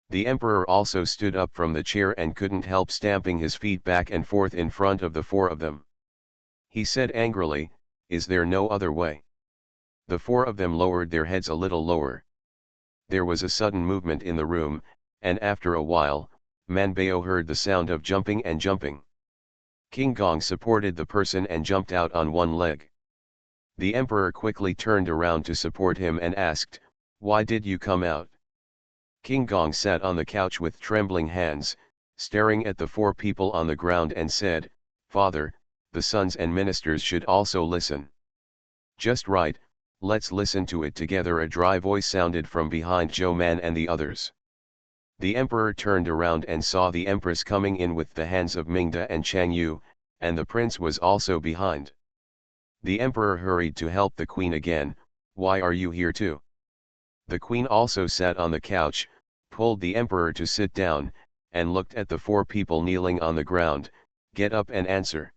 The emperor also stood up from the chair and couldn't help stamping his feet back and forth in front of the four of them. He said angrily, "Is there no other way?" The four of them lowered their heads a little lower. There was a sudden movement in the room, and after a while, Man Bao heard the sound of jumping and jumping. King Gong supported the person and jumped out on one leg. The emperor quickly turned around to support him and asked, "Why did you come out?" King Gong sat on the couch with trembling hands, staring at the four people on the ground and said, "Father, the sons and ministers should also listen." "Just right, let's listen to it together," a dry voice sounded from behind Zhou Man and the others. The emperor turned around and saw the empress coming in with the hands of Mingda and Chang Yu, and the prince was also behind. The emperor hurried to help the queen again. "Why are you here too?" The queen also sat on the couch, pulled the emperor to sit down, and looked at the four people kneeling on the ground. "Get up and answer."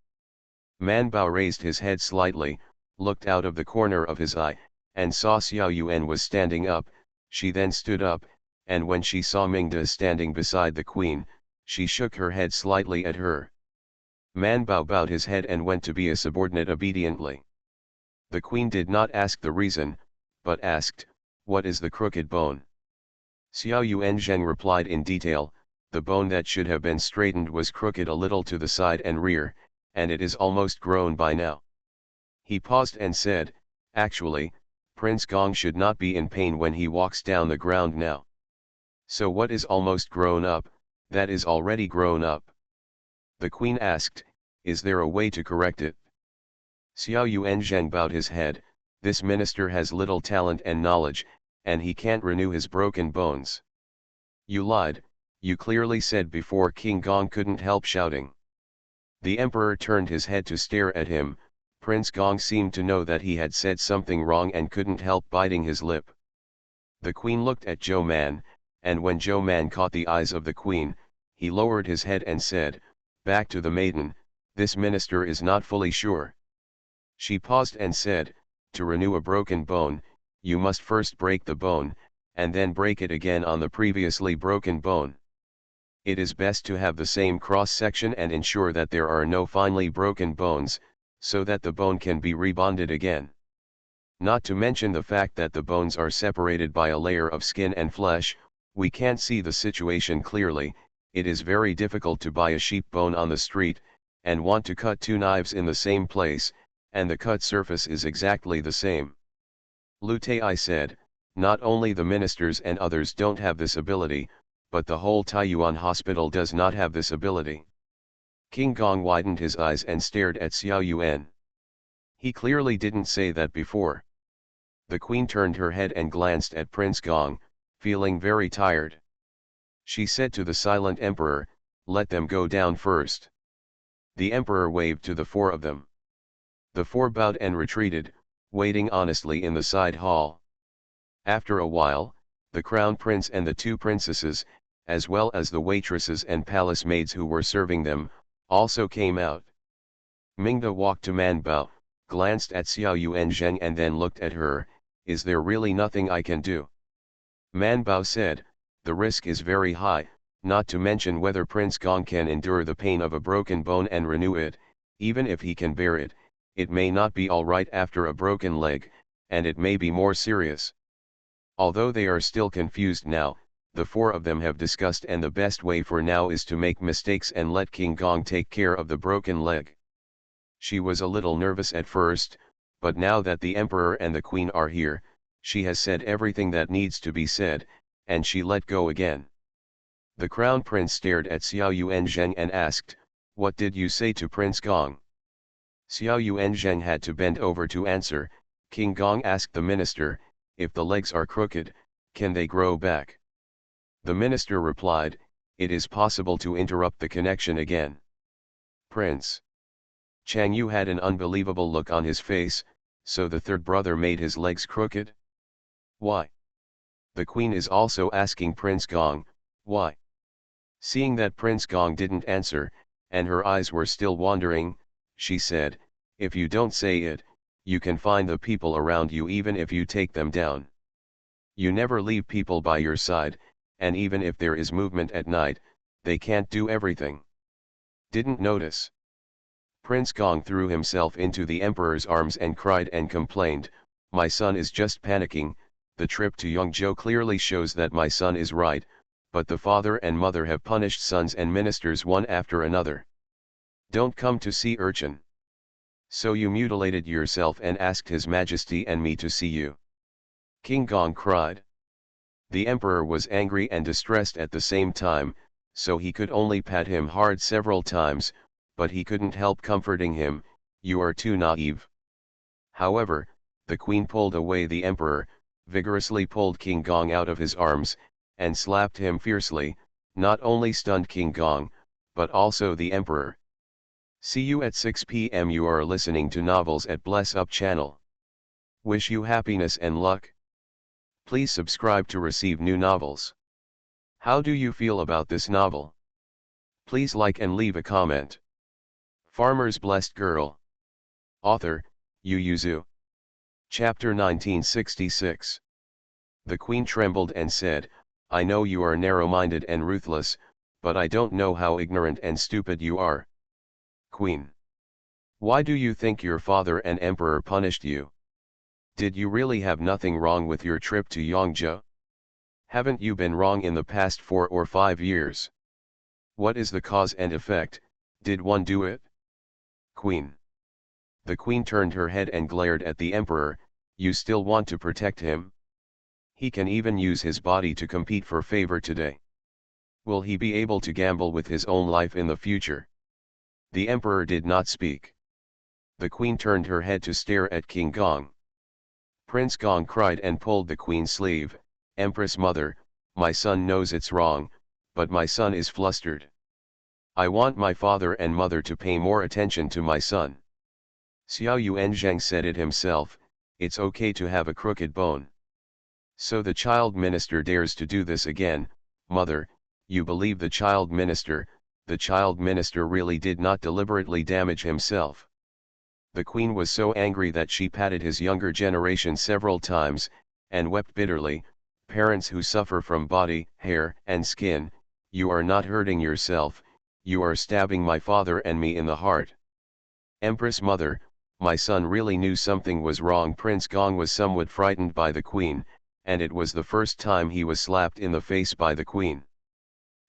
Man Bao raised his head slightly, looked out of the corner of his eye, and saw Xiao Yuan was standing up. She then stood up, and when she saw Mingda standing beside the queen, she shook her head slightly at her. Man Bao bowed his head and went to be a subordinate obediently. The queen did not ask the reason, but asked, "What is the crooked bone?" Xiao Yuan Zheng replied in detail, "The bone that should have been straightened was crooked a little to the side and rear, and it is almost grown by now." He paused and said, "Actually, Prince Gong should not be in pain when he walks down the ground now. So what is almost grown up, that is already grown up?" The queen asked, "Is there a way to correct it?" Xiao Yuan Zheng bowed his head. "This minister has little talent and knowledge, and he can't renew his broken bones." "You lied, you clearly said before." King Gong couldn't help shouting. The emperor turned his head to stare at him. Prince Gong seemed to know that he had said something wrong and couldn't help biting his lip. The queen looked at Zhou Man, and when Zhou Man caught the eyes of the queen, he lowered his head and said, "Back to the maiden, this minister is not fully sure." She paused and said, "To renew a broken bone, you must first break the bone, and then break it again on the previously broken bone. It is best to have the same cross-section and ensure that there are no finely broken bones, so that the bone can be rebonded again. Not to mention the fact that the bones are separated by a layer of skin and flesh. We can't see the situation clearly. It is very difficult to buy a sheep bone on the street, and want to cut two knives in the same place, and the cut surface is exactly the same." Lu Tai said, "Not only the ministers and others don't have this ability, but the whole Taiyuan hospital does not have this ability." King Gong widened his eyes and stared at Xiao Yuan. He clearly didn't say that before. The queen turned her head and glanced at Prince Gong, feeling very tired. She said to the silent emperor, "Let them go down first." The emperor waved to the four of them. The four bowed and retreated, waiting honestly in the side hall. After a while, the crown prince and the two princesses, as well as the waitresses and palace maids who were serving them, also came out. Mingda walked to Man Bao, glanced at Xiao Yuan Zheng and then looked at her. "Is there really nothing I can do?" Man Bao said, "The risk is very high, not to mention whether Prince Gong can endure the pain of a broken bone and renew it. Even if he can bear it, it may not be all right after a broken leg, and it may be more serious." Although they are still confused now, the four of them have discussed, and the best way for now is to make mistakes and let King Gong take care of the broken leg. She was a little nervous at first, but now that the emperor and the queen are here, she has said everything that needs to be said, and she let go again. The crown prince stared at Xiao Yuan Zheng and asked, "What did you say to Prince Gong?" Xiao Yuan Zheng had to bend over to answer. King Gong asked the minister, "If the legs are crooked, can they grow back?" The minister replied, "It is possible to interrupt the connection again." Prince. Chang Yu had an unbelievable look on his face, so the third brother made his legs crooked. Why? The queen is also asking Prince Gong, why? Seeing that Prince Gong didn't answer, and her eyes were still wandering, she said, if you don't say it, you can find the people around you even if you take them down. You never leave people by your side, and even if there is movement at night, they can't do everything. Didn't notice. Prince Gong threw himself into the emperor's arms and cried and complained, my son is just panicking, the trip to Yongzhou clearly shows that my son is right, but the father and mother have punished sons and ministers one after another. Don't come to see urchin. So you mutilated yourself and asked His Majesty and me to see you. King Gong cried. The emperor was angry and distressed at the same time, so he could only pat him hard several times, but he couldn't help comforting him, you are too naive. However, the queen pulled away the emperor, vigorously pulled King Gong out of his arms, and slapped him fiercely, not only stunned King Gong, but also the emperor. See you at 6 p.m. You are listening to Novels at Bless Up channel. Wish you happiness and luck. Please subscribe to receive new novels. How do you feel about this novel? Please like and leave a comment. Farmer's Blessed Girl. Author, Yu Yuzu. Chapter 1966. The queen trembled and said, I know you are narrow-minded and ruthless, but I don't know how ignorant and stupid you are. Queen. Why do you think your father and emperor punished you? Did you really have nothing wrong with your trip to Yongzhou? Haven't you been wrong in the past 4 or 5 years? What is the cause and effect, did one do it? Queen. The queen turned her head and glared at the emperor, you still want to protect him? He can even use his body to compete for favor today. Will he be able to gamble with his own life in the future? The emperor did not speak. The queen turned her head to stare at King Gong. Prince Gong cried and pulled the queen's sleeve, Empress Mother, my son knows it's wrong, but my son is flustered. I want my father and mother to pay more attention to my son. Xiao Yuanzhang said it himself, it's okay to have a crooked bone. So the child minister dares to do this again, mother, you believe the child minister really did not deliberately damage himself. The queen was so angry that she patted his younger generation several times, and wept bitterly, parents who suffer from body, hair, and skin, you are not hurting yourself, you are stabbing my father and me in the heart. Empress Mother, my son really knew something was wrong. Prince Gong was somewhat frightened by the queen, and it was the first time he was slapped in the face by the queen.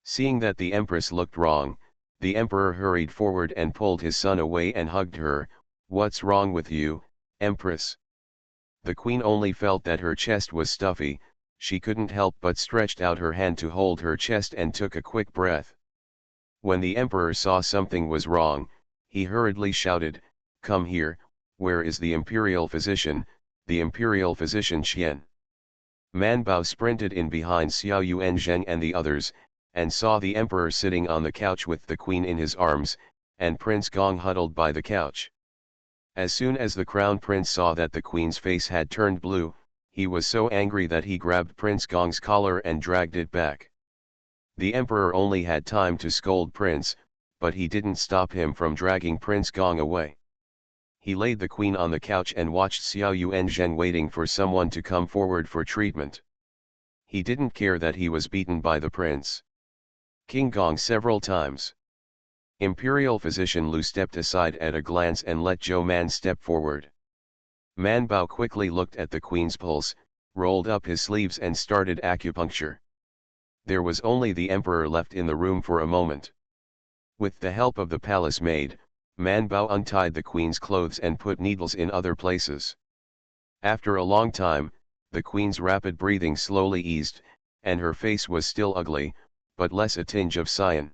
Seeing that the empress looked wrong, the emperor hurried forward and pulled his son away and hugged her. What's wrong with you, Empress? The queen only felt that her chest was stuffy, she couldn't help but stretched out her hand to hold her chest and took a quick breath. When the emperor saw something was wrong, he hurriedly shouted, come here, where is the imperial physician, the imperial physician Xian? Man Bao sprinted in behind Xiao Yuanzheng and the others, and saw the emperor sitting on the couch with the queen in his arms, and Prince Gong huddled by the couch. As soon as the crown prince saw that the queen's face had turned blue, he was so angry that he grabbed Prince Gong's collar and dragged it back. The emperor only had time to scold Prince, but he didn't stop him from dragging Prince Gong away. He laid the queen on the couch and watched Xiao Yuanzheng waiting for someone to come forward for treatment. He didn't care that he was beaten by the prince. King Gong several times. Imperial physician Lu stepped aside at a glance and let Zhou Man step forward. Man Bao quickly looked at the queen's pulse, rolled up his sleeves and started acupuncture. There was only the emperor left in the room for a moment. With the help of the palace maid, Man Bao untied the queen's clothes and put needles in other places. After a long time, the queen's rapid breathing slowly eased, and her face was still ugly, but less a tinge of cyan.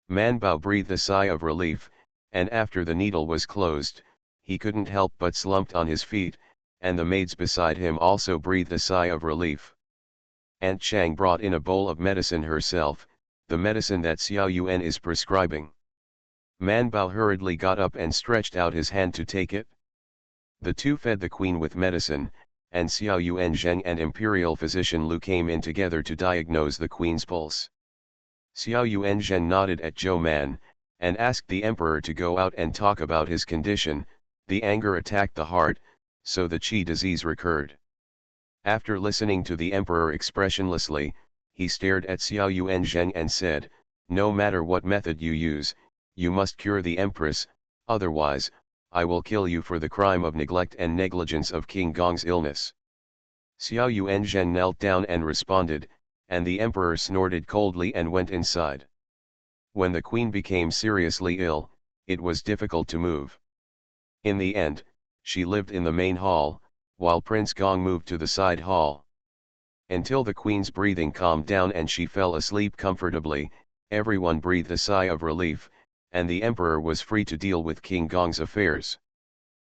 Man Bao breathed a sigh of relief, and after the needle was closed, he couldn't help but slumped on his feet, and the maids beside him also breathed a sigh of relief. Aunt Chang brought in a bowl of medicine herself, the medicine that Xiao Yuan is prescribing. Man Bao hurriedly got up and stretched out his hand to take it. The two fed the queen with medicine, and Xiao Yuanzheng and imperial physician Lu came in together to diagnose the queen's pulse. Xiao Yuanzheng nodded at Zhou Man, and asked the emperor to go out and talk about his condition. The anger attacked the heart, so the qi disease recurred. After listening to the emperor expressionlessly, he stared at Xiao Yuanzheng and said, "No matter what method you use, you must cure the empress, otherwise, I will kill you for the crime of neglect and negligence of King Gong's illness." Xiao Yuanzheng knelt down and responded, and the emperor snorted coldly and went inside. When the queen became seriously ill, it was difficult to move. In the end, she lived in the main hall, while Prince Gong moved to the side hall. Until the queen's breathing calmed down and she fell asleep comfortably, everyone breathed a sigh of relief, and the emperor was free to deal with King Gong's affairs.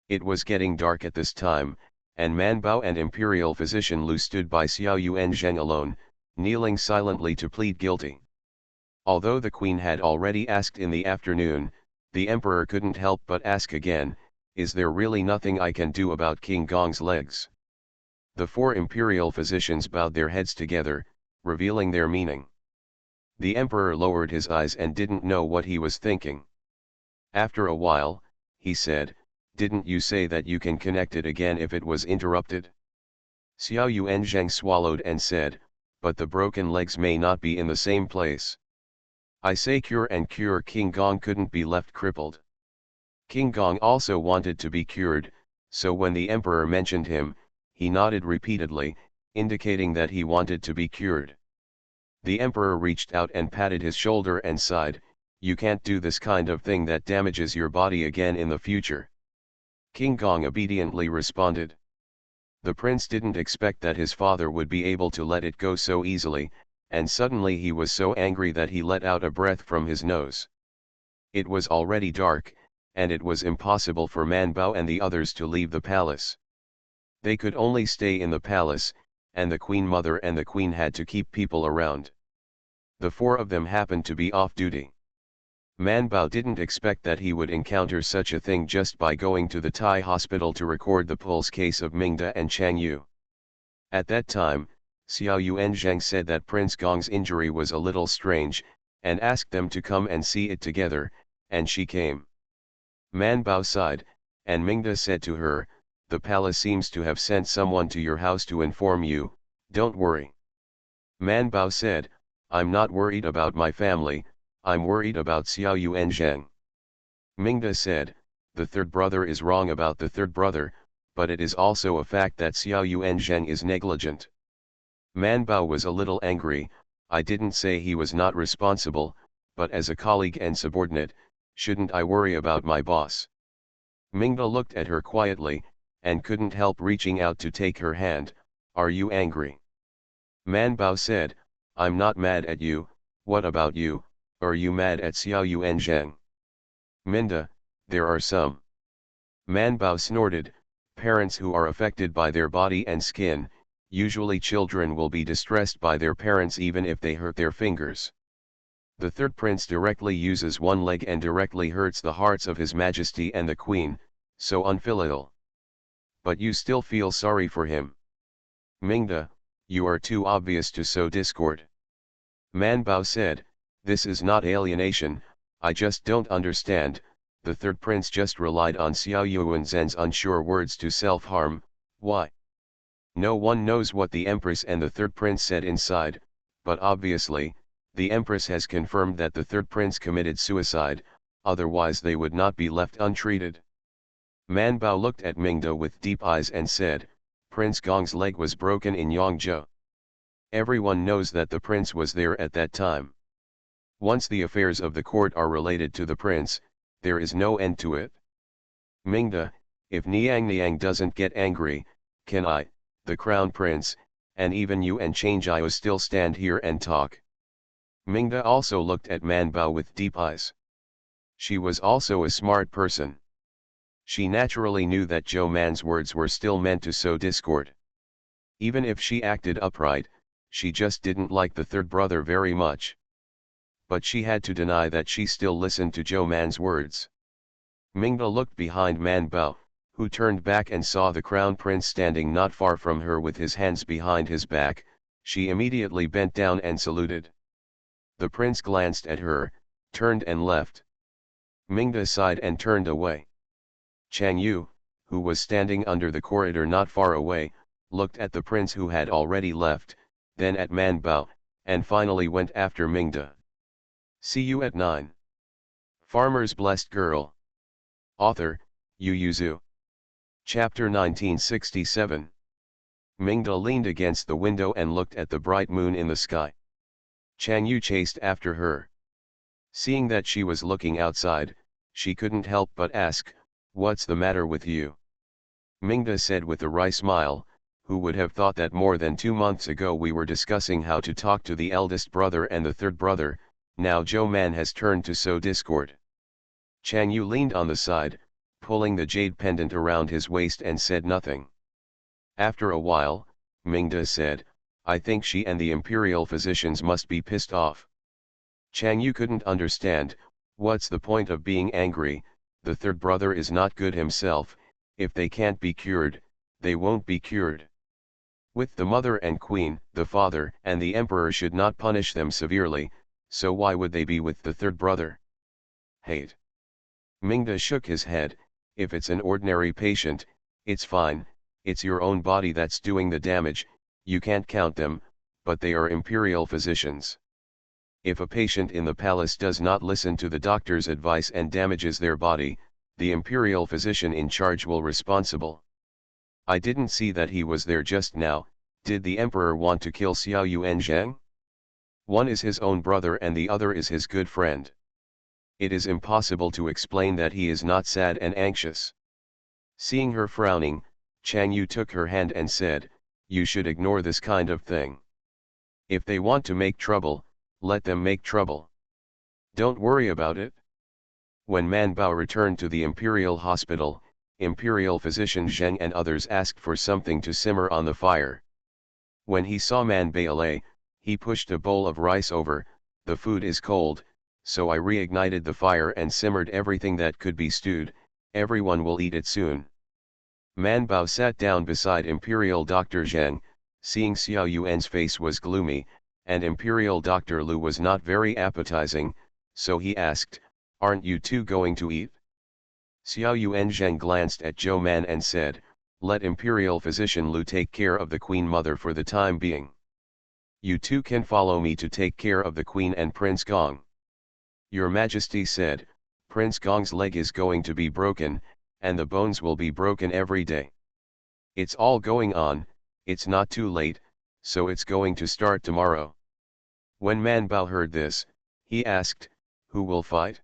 It was getting dark at this time, and Man Bao and imperial physician Lu stood by Xiao Yuanzheng alone, kneeling silently to plead guilty. Although the queen had already asked in the afternoon, the emperor couldn't help but ask again, "Is there really nothing I can do about King Gong's legs?" The four imperial physicians bowed their heads together, revealing their meaning. The emperor lowered his eyes and didn't know what he was thinking. After a while, he said, "Didn't you say that you can connect it again if it was interrupted?" Xiao Yuanzheng swallowed and said, "But the broken legs may not be in the same place. I say cure, and cure King Gong couldn't be left crippled." King Gong also wanted to be cured, so when the emperor mentioned him, he nodded repeatedly, indicating that he wanted to be cured. The emperor reached out and patted his shoulder and sighed, "You can't do this kind of thing that damages your body again in the future." King Gong obediently responded. The prince didn't expect that his father would be able to let it go so easily, and suddenly he was so angry that he let out a breath from his nose. It was already dark, and it was impossible for Man Bao and the others to leave the palace. They could only stay in the palace, and the queen mother and the queen had to keep people around. The four of them happened to be off duty. Man Bao didn't expect that he would encounter such a thing just by going to the Thai hospital to record the pulse case of Mingda and Chang Yu. At that time, Xiao Yuanzheng said that Prince Gong's injury was a little strange, and asked them to come and see it together, and she came. Man Bao sighed, and Mingda said to her, "The palace seems to have sent someone to your house to inform you, don't worry." Man Bao said, "I'm not worried about my family, I'm worried about Xiao Yuanzheng." Mingda said, "The third brother is wrong about the third brother, but it is also a fact that Xiao Yuanzheng is negligent." Man Bao was a little angry. "I didn't say he was not responsible, but as a colleague and subordinate, shouldn't I worry about my boss?" Mingda looked at her quietly, and couldn't help reaching out to take her hand. "Are you angry?" Man Bao said, "I'm not mad at you. What about you? Are you mad at Xiao Yuanzheng?" "Minda, there are some." Man Bao snorted, "Parents who are affected by their body and skin, usually children will be distressed by their parents even if they hurt their fingers. The third prince directly uses one leg and directly hurts the hearts of His Majesty and the Queen, so unfilial. But you still feel sorry for him. Mingda, you are too obvious to sow discord." Man Bao said, "This is not alienation, I just don't understand. The third prince just relied on Xiao Yuanzhen's unsure words to self-harm. Why? No one knows what the empress and the third prince said inside, but obviously, the empress has confirmed that the third prince committed suicide, otherwise they would not be left untreated." Man Bao looked at Mingda with deep eyes and said, "Prince Gong's leg was broken in Yangzhou. Everyone knows that the prince was there at that time. Once the affairs of the court are related to the prince, there is no end to it. Mingda, if Niang doesn't get angry, can I, the crown prince, and even you and Changio still stand here and talk?" Mingda also looked at Man Bao with deep eyes. She was also a smart person. She naturally knew that Zhou Man's words were still meant to sow discord. Even if she acted upright, she just didn't like the third brother very much. but she had to deny that she still listened to Zhou Man's words. Mingda looked behind Man Bao, who turned back and saw the crown prince standing not far from her with his hands behind his back. She immediately bent down and saluted. The prince glanced at her, turned and left. Mingda sighed and turned away. Chang Yu, who was standing under the corridor not far away, looked at the prince who had already left, then at Man Bao, and finally went after Mingda. See you at 9. Farmer's Blessed Girl. Author, Yu Yuzu. Chapter 1967. Mingda leaned against the window and looked at the bright moon in the sky. Chang Yu chased after her. Seeing that she was looking outside, she couldn't help but ask, "What's the matter with you?" Mingda said with a wry smile, "Who would have thought that more than 2 months ago we were discussing how to talk to the eldest brother and the third brother, now Zhou Man has turned to sow discord." Chang Yu leaned on the side, pulling the jade pendant around his waist and said nothing. After a while, Mingda said, "I think she and the imperial physicians must be pissed off." Chang Yu couldn't understand, what's the point of being angry, the third brother is not good himself, if they can't be cured, they won't be cured. With the mother and queen, the father and the emperor should not punish them severely, so why would they be with the third brother? Hate. Mingda shook his head, "If it's an ordinary patient, it's fine, it's your own body that's doing the damage, you can't count them, but they are imperial physicians. If a patient in the palace does not listen to the doctor's advice and damages their body, the imperial physician in charge will be responsible. I didn't see that he was there just now. Did the emperor want to kill Xiao Yuanzhang? One is his own brother and the other is his good friend. It is impossible to explain that he is not sad and anxious." Seeing her frowning, Chang Yu took her hand and said, "You should ignore this kind of thing. If they want to make trouble, let them make trouble. Don't worry about it." When Man Bao returned to the imperial hospital, imperial physician Zheng and others asked for something to simmer on the fire. When he saw Man Bao, he pushed a bowl of rice over. "The food is cold, so I reignited the fire and simmered everything that could be stewed, everyone will eat it soon." Man Bao sat down beside Imperial Dr. Zheng, seeing Xiao Yuan's face was gloomy, and Imperial Dr. Lu was not very appetizing, so he asked, "Aren't you two going to eat?" Xiao Yuanzheng glanced at Zhou Man and said, "Let Imperial Physician Lu take care of the Queen Mother for the time being. You two can follow me to take care of the Queen and Prince Gong." Your Majesty said, "Prince Gong's leg is going to be broken, and the bones will be broken every day. It's all going on, it's not too late, so it's going to start tomorrow." When Man Bao heard this, he asked, "Who will fight?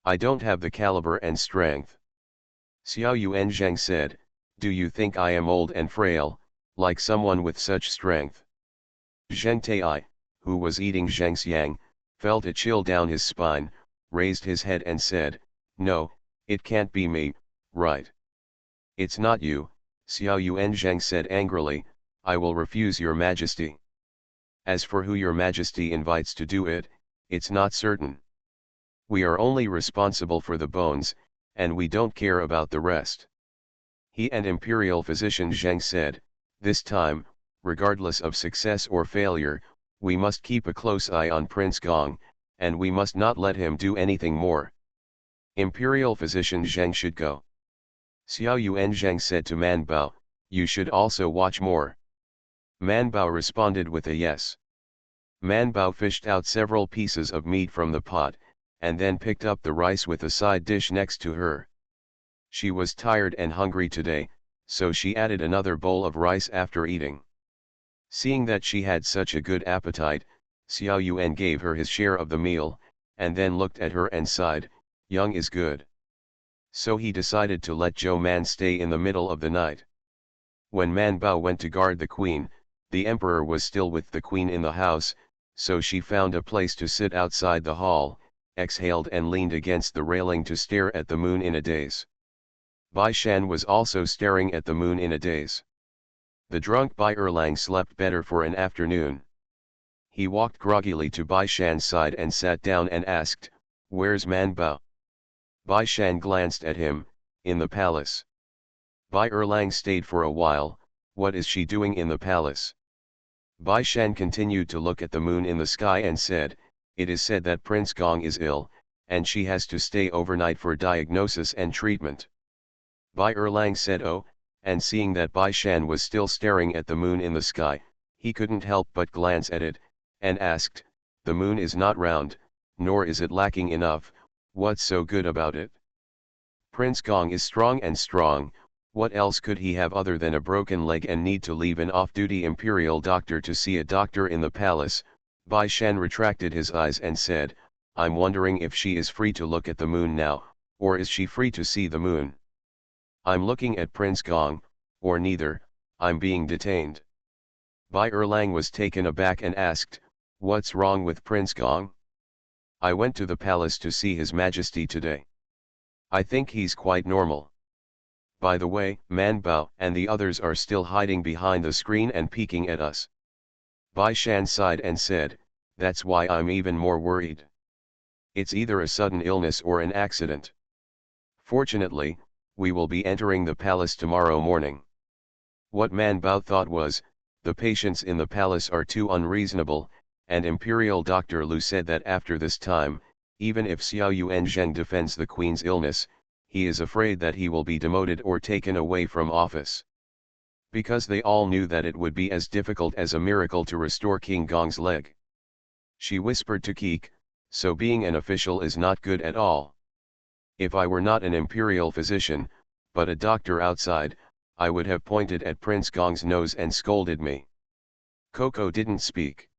I don't have the caliber and strength." Xiao Yuanzheng said, "Do you think I am old and frail, like someone with such strength?" Zheng Tai, who was eating zhangxiang, felt a chill down his spine, raised his head and said, "No, it can't be me, right?" "It's not you," Xiao Yuanzheng said angrily, "I will refuse your majesty. As for who your majesty invites to do it, it's not certain. We are only responsible for the bones, and we don't care about the rest." He and imperial physician Zheng said, "This time, regardless of success or failure, we must keep a close eye on Prince Gong, and we must not let him do anything more. Imperial physician Zheng should go." Xiao Yuanzheng said to Man Bao, "You should also watch more." Man Bao responded with a yes. Man Bao fished out several pieces of meat from the pot, and then picked up the rice with a side dish next to her. She was tired and hungry today, so she added another bowl of rice after eating. Seeing that she had such a good appetite, Xiao Yuan gave her his share of the meal, and then looked at her and sighed, "Young is good." So he decided to let Zhou Man stay in the middle of the night. When Man Bao went to guard the queen, the emperor was still with the queen in the house, so she found a place to sit outside the hall, exhaled and leaned against the railing to stare at the moon in a daze. Bai Shan was also staring at the moon in a daze. The drunk Bai Erlang slept better for an afternoon. He walked groggily to Bai Shan's side and sat down and asked, "Where's Man Bao?" Bai Shan glanced at him, "In the palace." Bai Erlang stayed for a while. "What is she doing in the palace?" Bai Shan continued to look at the moon in the sky and said, "It is said that Prince Gong is ill, and she has to stay overnight for diagnosis and treatment." Bai Erlang said, "Oh," and seeing that Bai Shan was still staring at the moon in the sky, he couldn't help but glance at it, and asked, "The moon is not round, nor is it lacking enough, what's so good about it?" "Prince Gong is strong and strong, what else could he have other than a broken leg and need to leave an off-duty imperial doctor to see a doctor in the palace?" Bai Shan retracted his eyes and said, "I'm wondering if she is free to look at the moon now, or is she free to see the moon? I'm looking at Prince Gong, or neither, I'm being detained." Bai Erlang was taken aback and asked, "What's wrong with Prince Gong?" "I went to the palace to see His Majesty today. I think he's quite normal. By the way, Man Bao and the others are still hiding behind the screen and peeking at us." Bai Shan sighed and said, "That's why I'm even more worried. It's either a sudden illness or an accident. Fortunately, we will be entering the palace tomorrow morning." What Man Bao thought was, the patients in the palace are too unreasonable, and Imperial Dr. Lu said that after this time, even if Xiao Yuanzheng defends the queen's illness, he is afraid that he will be demoted or taken away from office. Because they all knew that it would be as difficult as a miracle to restore King Gong's leg. She whispered to Keek, "So being an official is not good at all. If I were not an imperial physician, but a doctor outside, I would have pointed at Prince Gong's nose and scolded me." Coco didn't speak.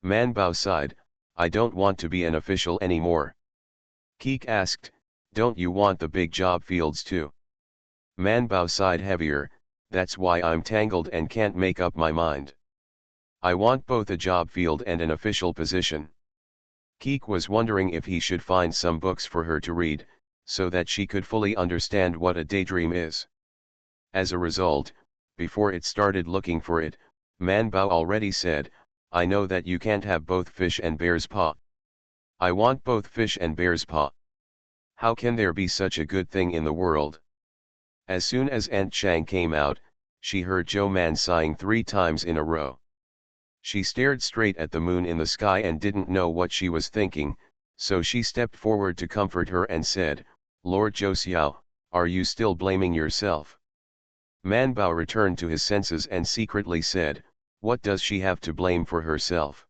Man Bao sighed, "I don't want to be an official anymore." Keek asked, "Don't you want the big job fields too?" Man Bao sighed heavier, "That's why I'm tangled and can't make up my mind. I want both a job field and an official position." Keek was wondering if he should find some books for her to read, so that she could fully understand what a daydream is. As a result, before it started looking for it, Man Bao already said, "I know that you can't have both fish and bear's paw. I want both fish and bear's paw. How can there be such a good thing in the world?" As soon as Aunt Chang came out, she heard Zhou Man sighing 3 times in a row. She stared straight at the moon in the sky and didn't know what she was thinking, so she stepped forward to comfort her and said, "Lord Zhou Xiao, are you still blaming yourself?" Man Bao returned to his senses and secretly said, "What does she have to blame for herself?"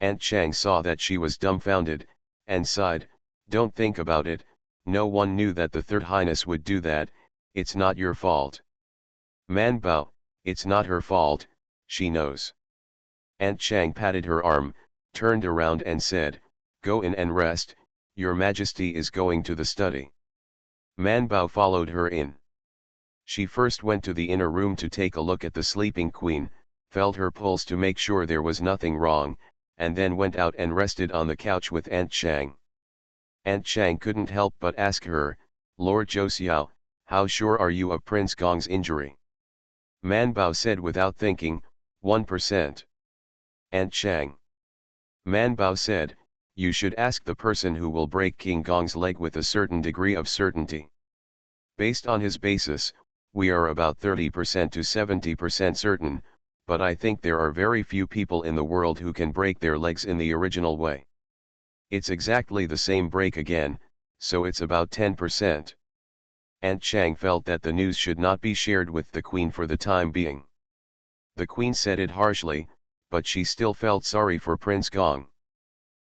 Aunt Chang saw that she was dumbfounded, and sighed, "Don't think about it, no one knew that the Third Highness would do that, it's not your fault." Man Bao, "It's not her fault, she knows." Aunt Chang patted her arm, turned around and said, "Go in and rest, your Majesty is going to the study." Man Bao followed her in. She first went to the inner room to take a look at the sleeping queen, felt her pulse to make sure there was nothing wrong, and then went out and rested on the couch with Aunt Chang. Aunt Chang couldn't help but ask her, "Lord Zhou Xiao, how sure are you of Prince Gong's injury?" Man Bao said without thinking, 1%. Aunt Chang. Man Bao said, "You should ask the person who will break King Gong's leg with a certain degree of certainty. Based on his basis, we are about 30% to 70% certain, but I think there are very few people in the world who can break their legs in the original way. It's exactly the same break again, so it's about 10%. Aunt Chang felt that the news should not be shared with the Queen for the time being. The Queen said it harshly, but she still felt sorry for Prince Gong.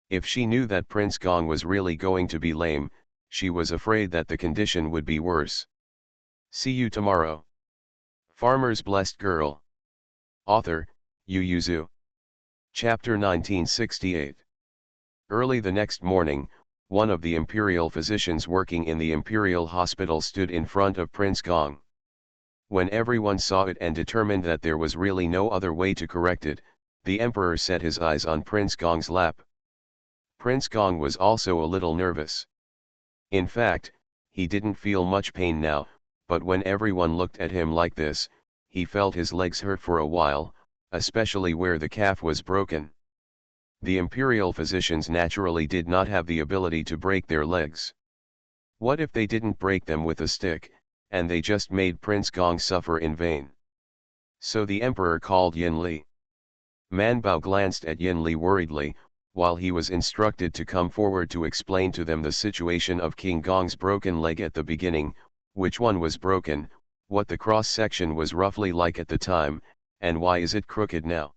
If she knew that Prince Gong was really going to be lame, she was afraid that the condition would be worse. See you tomorrow. Farmer's Blessed Girl. Author, Yu Yuzu. Chapter 1968. Early the next morning, one of the imperial physicians working in the imperial hospital stood in front of Prince Gong. When everyone saw it and determined that there was really no other way to correct it, the emperor set his eyes on Prince Gong's lap. Prince Gong was also a little nervous. In fact, he didn't feel much pain now, but when everyone looked at him like this, he felt his legs hurt for a while, especially where the calf was broken. The imperial physicians naturally did not have the ability to break their legs. What if they didn't break them with a stick, and they just made Prince Gong suffer in vain? So the emperor called Yin Li. Man Bao glanced at Yin Li worriedly, while he was instructed to come forward to explain to them the situation of King Gong's broken leg at the beginning, which one was broken, what the cross-section was roughly like at the time, and why is it crooked now.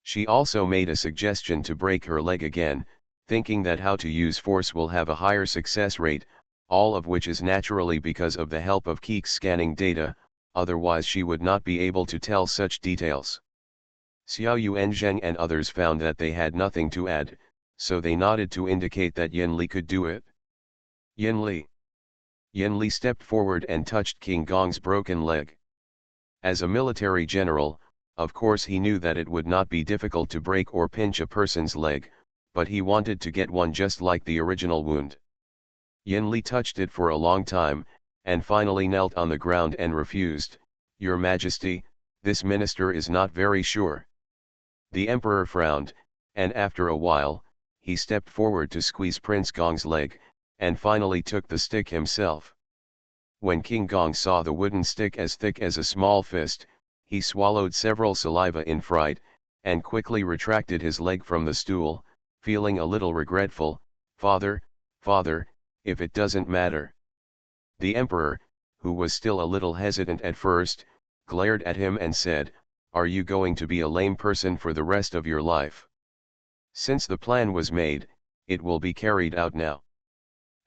She also made a suggestion to break her leg again, thinking that how to use force will have a higher success rate, all of which is naturally because of the help of Keek's scanning data, otherwise she would not be able to tell such details. Xiao Yuanzheng and others found that they had nothing to add, so they nodded to indicate that Yin Li could do it. Yin Li. Yin Li stepped forward and touched King Gong's broken leg. As a military general, of course he knew that it would not be difficult to break or pinch a person's leg, but he wanted to get one just like the original wound. Yin Li touched it for a long time, and finally knelt on the ground and refused, "Your Majesty, this minister is not very sure." The emperor frowned, and after a while, he stepped forward to squeeze Prince Gong's leg, and finally took the stick himself. When King Gong saw the wooden stick as thick as a small fist, he swallowed several saliva in fright, and quickly retracted his leg from the stool, feeling a little regretful. Father, if it doesn't matter." The emperor, who was still a little hesitant at first, glared at him and said, "Are you going to be a lame person for the rest of your life? Since the plan was made, it will be carried out now."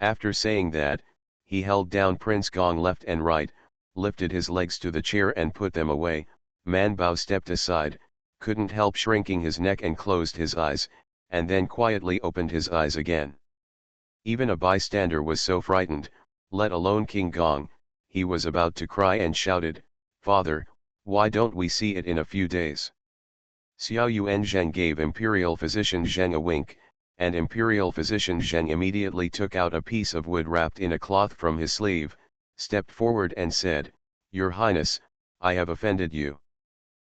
After saying that, he held down Prince Gong left and right, lifted his legs to the chair and put them away. Man Bao stepped aside, couldn't help shrinking his neck and closed his eyes, and then quietly opened his eyes again. Even a bystander was so frightened, let alone King Gong, he was about to cry and shouted, "Father, why don't we see it in a few days?" Xiao Yuanzheng gave Imperial Physician Zheng a wink, and Imperial Physician Zheng immediately took out a piece of wood wrapped in a cloth from his sleeve, stepped forward and said, "Your Highness, I have offended you."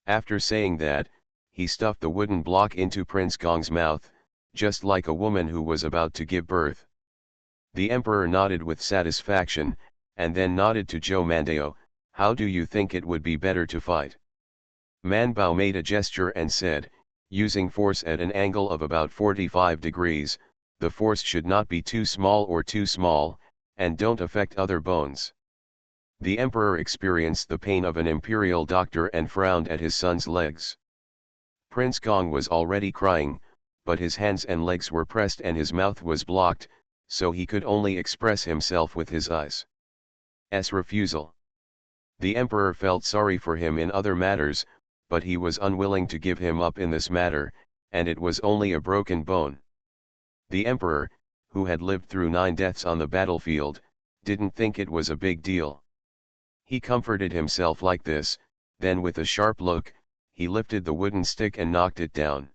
After saying that, he stuffed the wooden block into Prince Gong's mouth, just like a woman who was about to give birth. The emperor nodded with satisfaction, and then nodded to Zhou Mandao, "How do you think it would be better to fight?" Man Bao made a gesture and said, "Using force at an angle of about 45 degrees, the force should not be too small, and don't affect other bones." The emperor experienced the pain of an imperial doctor and frowned at his son's legs. Prince Gong was already crying, but his hands and legs were pressed and his mouth was blocked, so he could only express himself with his eyes. Refusal. The emperor felt sorry for him in other matters, but he was unwilling to give him up in this matter, and it was only a broken bone. The emperor, who had lived through 9 deaths on the battlefield, didn't think it was a big deal. He comforted himself like this, then with a sharp look, he lifted the wooden stick and knocked it down.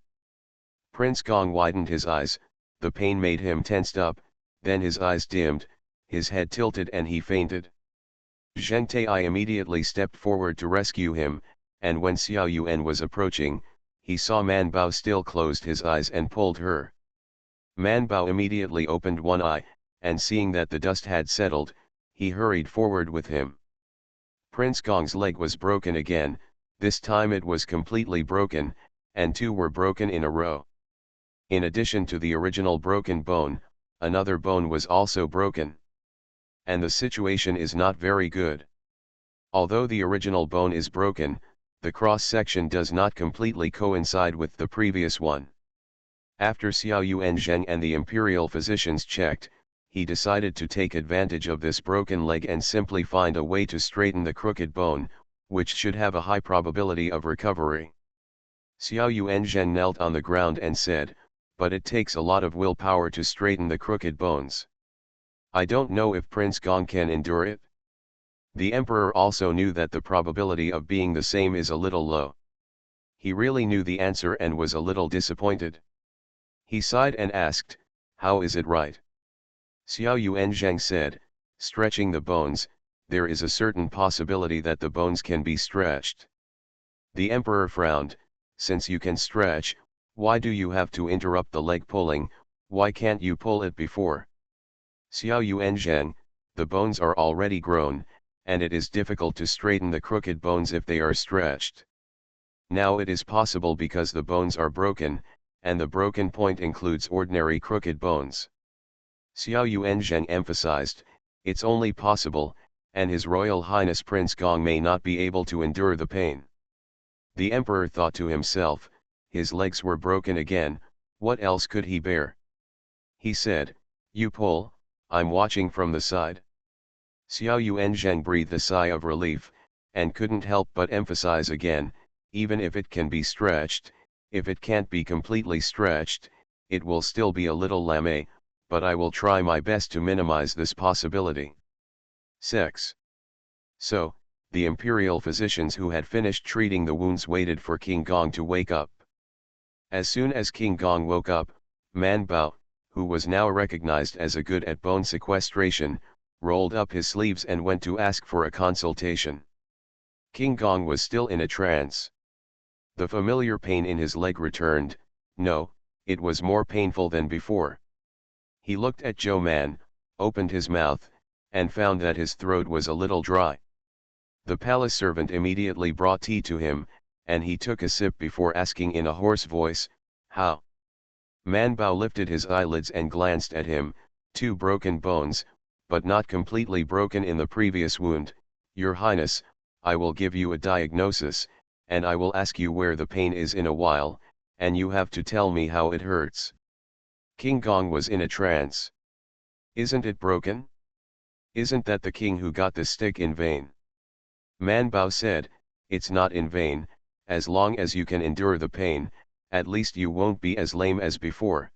Prince Gong widened his eyes, the pain made him tensed up, then his eyes dimmed, his head tilted and he fainted. Zheng Tai immediately stepped forward to rescue him, and when Xiao Yuan was approaching, he saw Man Bao still closed his eyes and pulled her. Man Bao immediately opened one eye, and seeing that the dust had settled, he hurried forward with him. Prince Gong's leg was broken again, this time it was completely broken, and 2 were broken in a row. In addition to the original broken bone, another bone was also broken. And the situation is not very good. Although the original bone is broken, the cross-section does not completely coincide with the previous one. After Xiao Yuanzheng and the imperial physicians checked, he decided to take advantage of this broken leg and simply find a way to straighten the crooked bone, which should have a high probability of recovery. Xiao Yuanzheng knelt on the ground and said, "But it takes a lot of willpower to straighten the crooked bones. I don't know if Prince Gong can endure it." The emperor also knew that the probability of being the same is a little low. He really knew the answer and was a little disappointed. He sighed and asked, "How is it right?" Xiao Yuanzheng said, "Stretching the bones, there is a certain possibility that the bones can be stretched." The emperor frowned, "Since you can stretch, Why do you have to interrupt the leg pulling? Why can't you pull it before? Xiao Yuanzheng, the bones are already grown, and it is difficult to straighten the crooked bones if they are stretched. Now it is possible because the bones are broken, and the broken point includes ordinary crooked bones. Xiao Yuanzheng emphasized, it's only possible, and His Royal Highness Prince Gong may not be able to endure the pain. The emperor thought to himself, his legs were broken again, what else could he bear? He said, you pull, I'm watching from the side. Xiao Yuanzheng breathed a sigh of relief, and couldn't help but emphasize again, even if it can be stretched, if it can't be completely stretched, it will still be a little lame, but I will try my best to minimize this possibility. 6. So, the imperial physicians who had finished treating the wounds waited for King Gong to wake up. As soon as King Gong woke up, Man Bao, who was now recognized as a good at bone sequestration, rolled up his sleeves and went to ask for a consultation. King Gong was still in a trance. The familiar pain in his leg returned. No, it was more painful than before. He looked at Zhou Man, opened his mouth, and found that his throat was a little dry. The palace servant immediately brought tea to him, and he took a sip before asking in a hoarse voice, how? Man Bao lifted his eyelids and glanced at him, 2 broken bones, but not completely broken in the previous wound. Your Highness, I will give you a diagnosis, and I will ask you where the pain is in a while, and you have to tell me how it hurts. King Gong was in a trance. Isn't it broken? Isn't that the king who got the stick in vain? Man Bao said, it's not in vain, as long as you can endure the pain, at least you won't be as lame as before.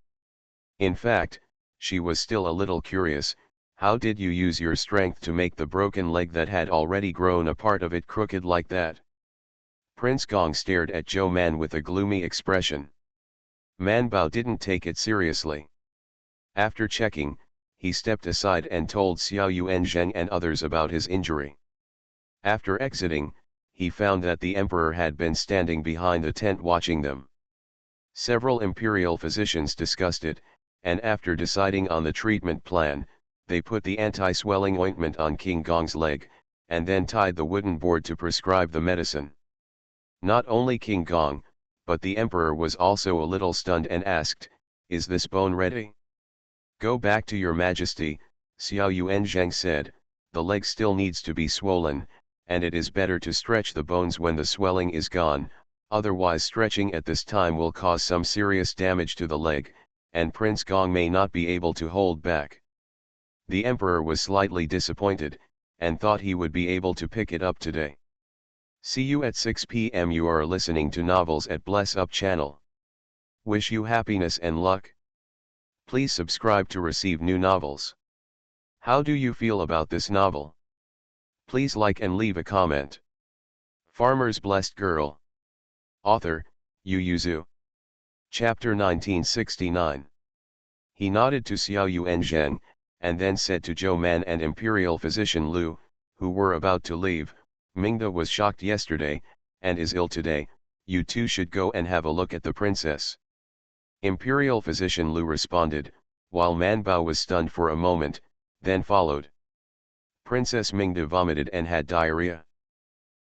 In fact, she was still a little curious, how did you use your strength to make the broken leg that had already grown a part of it crooked like that? Prince Gong stared at Zhou Man with a gloomy expression. Man Bao didn't take it seriously. After checking, he stepped aside and told Xiao Yuanzheng and others about his injury. After exiting, he found that the emperor had been standing behind the tent watching them. Several imperial physicians discussed it, and after deciding on the treatment plan, they put the anti-swelling ointment on King Gong's leg, and then tied the wooden board to prescribe the medicine. Not only King Gong, but the emperor was also a little stunned and asked, is this bone ready? Go back to your majesty, Xiao Yuanzheng said, the leg still needs to be swollen, and it is better to stretch the bones when the swelling is gone, otherwise stretching at this time will cause some serious damage to the leg, and Prince Gong may not be able to hold back. The emperor was slightly disappointed, and thought he would be able to pick it up today. See you at 6 p.m. You are listening to Novels at Bless Up channel. Wish you happiness and luck. Please subscribe to receive new novels. How do you feel about this novel? Please like and leave a comment. Farmer's Blessed Girl. Author, Yu Yuzu. Chapter 1969. He nodded to Xiao Yuanzheng, and then said to Zhou Man and Imperial Physician Lu, who were about to leave, Mingda was shocked yesterday, and is ill today, you two should go and have a look at the princess. Imperial Physician Lu responded, while Man Bao was stunned for a moment, then followed. Princess Mingda vomited and had diarrhea.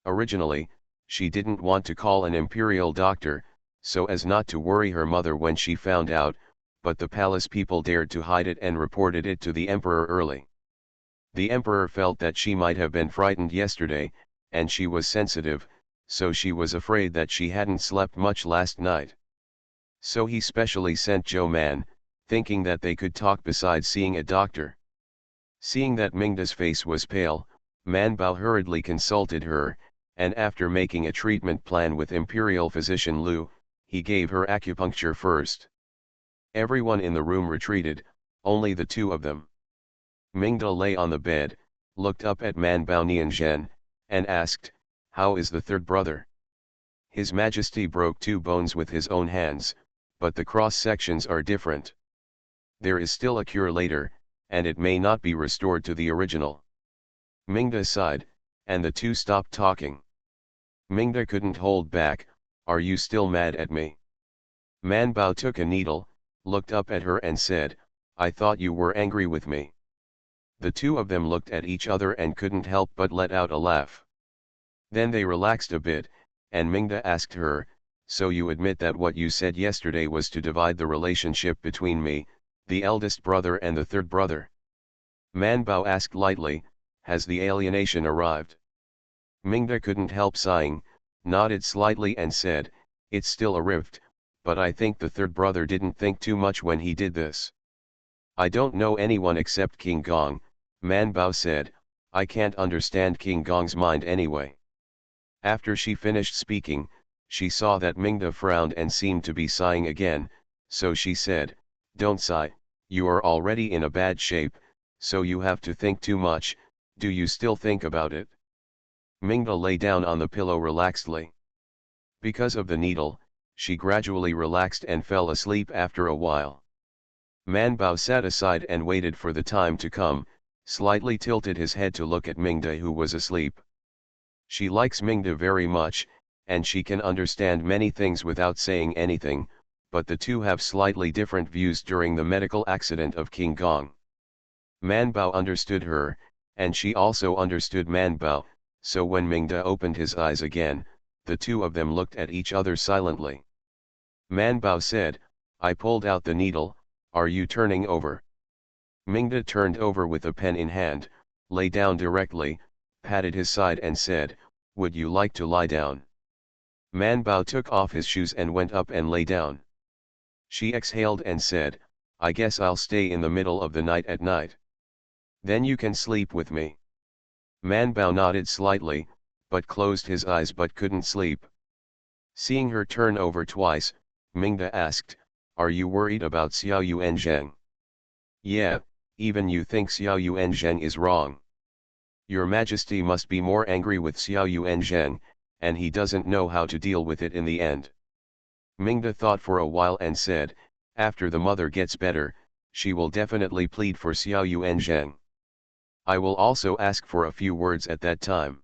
Originally, she didn't want to call an imperial doctor, so as not to worry her mother when she found out, but the palace people dared to hide it and reported it to the emperor early. The emperor felt that she might have been frightened yesterday, and she was sensitive, so she was afraid that she hadn't slept much last night. So he specially sent Zhou Man, thinking that they could talk besides seeing a doctor. Seeing that Mingda's face was pale, Man Bao hurriedly consulted her, and after making a treatment plan with Imperial Physician Lu, he gave her acupuncture first. Everyone in the room retreated, only the two of them. Mingda lay on the bed, looked up at Man Bao Nianzhen, and asked, how is the third brother? His Majesty broke 2 bones with his own hands, but the cross-sections are different. There is still a cure later, and it may not be restored to the original. Mingda sighed, and the two stopped talking. Mingda couldn't hold back, are you still mad at me? Man Bao took a needle, looked up at her and said, I thought you were angry with me. The two of them looked at each other and couldn't help but let out a laugh. Then they relaxed a bit, and Mingda asked her, so you admit that what you said yesterday was to divide the relationship between me, the eldest brother and the third brother? Man Bao asked lightly, has the alienation arrived? Mingda couldn't help sighing, nodded slightly and said, it's still a rift, but I think the third brother didn't think too much when he did this. I don't know anyone except King Gong, Man Bao said, I can't understand King Gong's mind anyway. After she finished speaking, she saw that Mingda frowned and seemed to be sighing again, so she said, don't sigh, you are already in a bad shape, so you have to think too much, do you still think about it? Mingda lay down on the pillow relaxedly. Because of the needle, she gradually relaxed and fell asleep after a while. Man Bao sat aside and waited for the time to come, slightly tilted his head to look at Mingda who was asleep. She likes Mingda very much, and she can understand many things without saying anything, but the two have slightly different views during the medical accident of King Gong. Man Bao understood her, and she also understood Man Bao, so when Mingda opened his eyes again, the two of them looked at each other silently. Man Bao said, I pulled out the needle, are you turning over? Mingda turned over with a pen in hand, lay down directly, patted his side and said, would you like to lie down? Man Bao took off his shoes and went up and lay down. She exhaled and said, I guess I'll stay in the middle of the night at night. Then you can sleep with me. Man Bao nodded slightly, but closed his eyes but couldn't sleep. Seeing her turn over twice, Mingda asked, are you worried about Xiao Yuanzheng? Yeah, even you think Xiao Yuanzheng is wrong. Your Majesty must be more angry with Xiao Yuanzheng, and he doesn't know how to deal with it in the end. Mingda thought for a while and said, after the mother gets better, she will definitely plead for Xiao Yuanzheng. I will also ask for a few words at that time.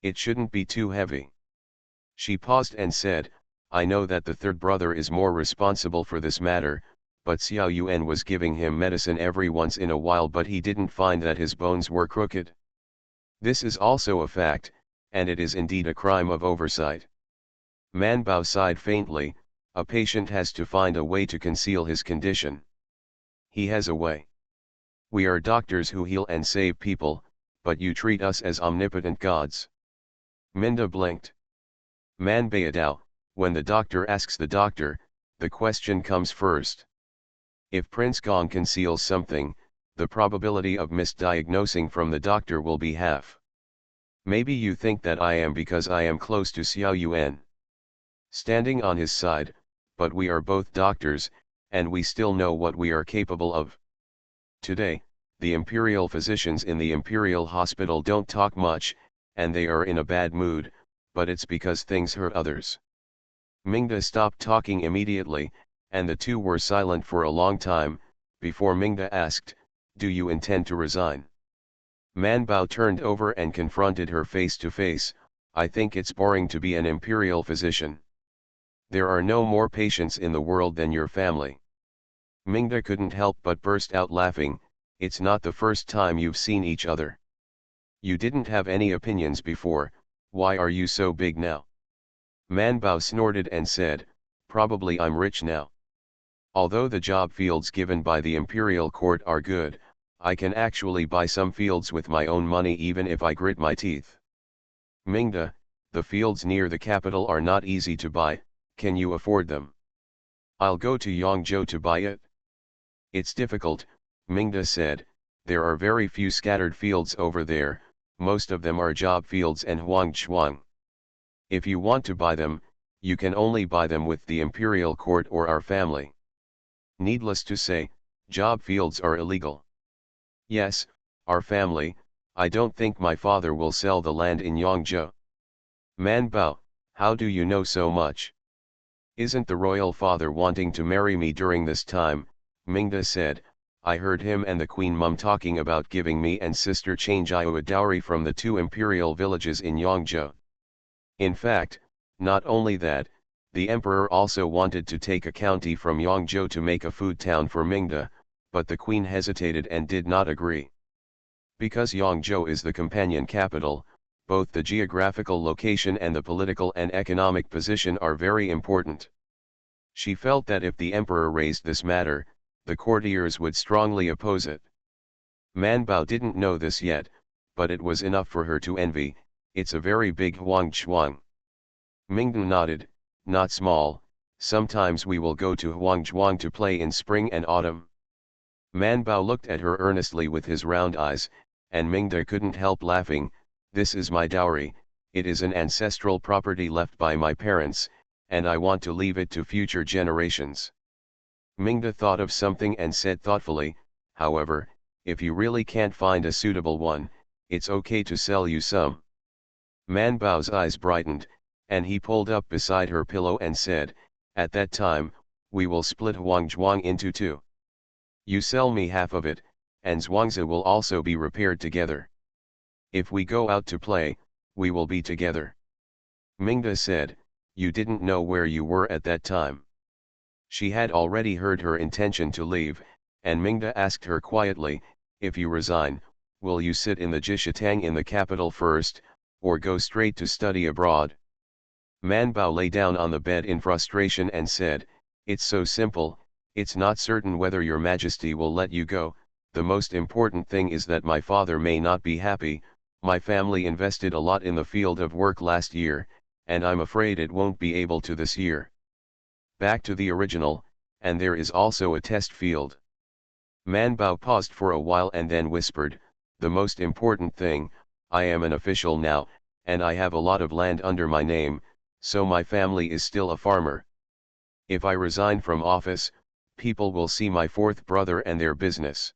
It shouldn't be too heavy. She paused and said, I know that the third brother is more responsible for this matter, but Xiao Yuan was giving him medicine every once in a while but he didn't find that his bones were crooked. This is also a fact, and it is indeed a crime of oversight. Man Bao sighed faintly, a patient has to find a way to conceal his condition. He has a way. We are doctors who heal and save people, but you treat us as omnipotent gods. Minda blinked. Man Bayadao, when the doctor asks the doctor, the question comes first. If Prince Gong conceals something, the probability of misdiagnosing from the doctor will be half. Maybe you think that I am because I am close to Xiao Yuan. Standing on his side, but we are both doctors, and we still know what we are capable of. Today, the imperial physicians in the imperial hospital don't talk much, and they are in a bad mood, but it's because things hurt others. Mingda stopped talking immediately, and the two were silent for a long time, before Mingda asked, do you intend to resign? Man Bao turned over and confronted her face to face, I think it's boring to be an imperial physician. There are no more patients in the world than your family. Mingda couldn't help but burst out laughing, it's not the first time you've seen each other. You didn't have any opinions before, why are you so big now? Man Bao snorted and said, probably I'm rich now. Although the job fields given by the imperial court are good, I can actually buy some fields with my own money even if I grit my teeth. Mingda, the fields near the capital are not easy to buy, can you afford them? I'll go to Yangzhou to buy it. It's difficult, Mingda said, there are very few scattered fields over there, most of them are job fields and huangchuang. If you want to buy them, you can only buy them with the imperial court or our family. Needless to say, job fields are illegal. Yes, our family, I don't think my father will sell the land in Yangzhou. Man Bao, how do you know so much? Isn't the royal father wanting to marry me during this time? Mingda said, I heard him and the Queen Mum talking about giving me and sister Changjiu a dowry from the two imperial villages in Yangzhou. In fact, not only that, The emperor also wanted to take a county from Yangzhou to make a food town for Mingde, but the queen hesitated and did not agree. Because Yangzhou is the companion capital, both the geographical location and the political and economic position are very important. She felt that if the emperor raised this matter, the courtiers would strongly oppose it. Manbao didn't know this yet, but it was enough for her to envy. It's a very big Huangchuang. Mingden nodded, not small. Sometimes we will go to Huangchuang to play in spring and autumn. Manbao looked at her earnestly with his round eyes, and Mingde couldn't help laughing. This is my dowry, it is an ancestral property left by my parents, and I want to leave it to future generations. Mingde thought of something and said thoughtfully, however, if you really can't find a suitable one, it's okay to sell you some. Manbao's eyes brightened, and he pulled up beside her pillow and said, at that time, we will split Huangzhuang into two. You sell me half of it, and Zhuangzi will also be repaired together. If we go out to play, we will be together. Mingde said, you didn't know where you were at that time. She had already heard her intention to leave, and Mingde asked her quietly, if you resign, will you sit in the Jishitang in the capital first, or go straight to study abroad? Manbao lay down on the bed in frustration and said, it's so simple, it's not certain whether your majesty will let you go. The most important thing is that my father may not be happy. My family invested a lot in the field of work last year, and I'm afraid it won't be able to this year. Back to the original, and there is also a test field. Manbao paused for a while and then whispered, the most important thing, I am an official now, and I have a lot of land under my name, so my family is still a farmer. If I resign from office, people will see my fourth brother and their business.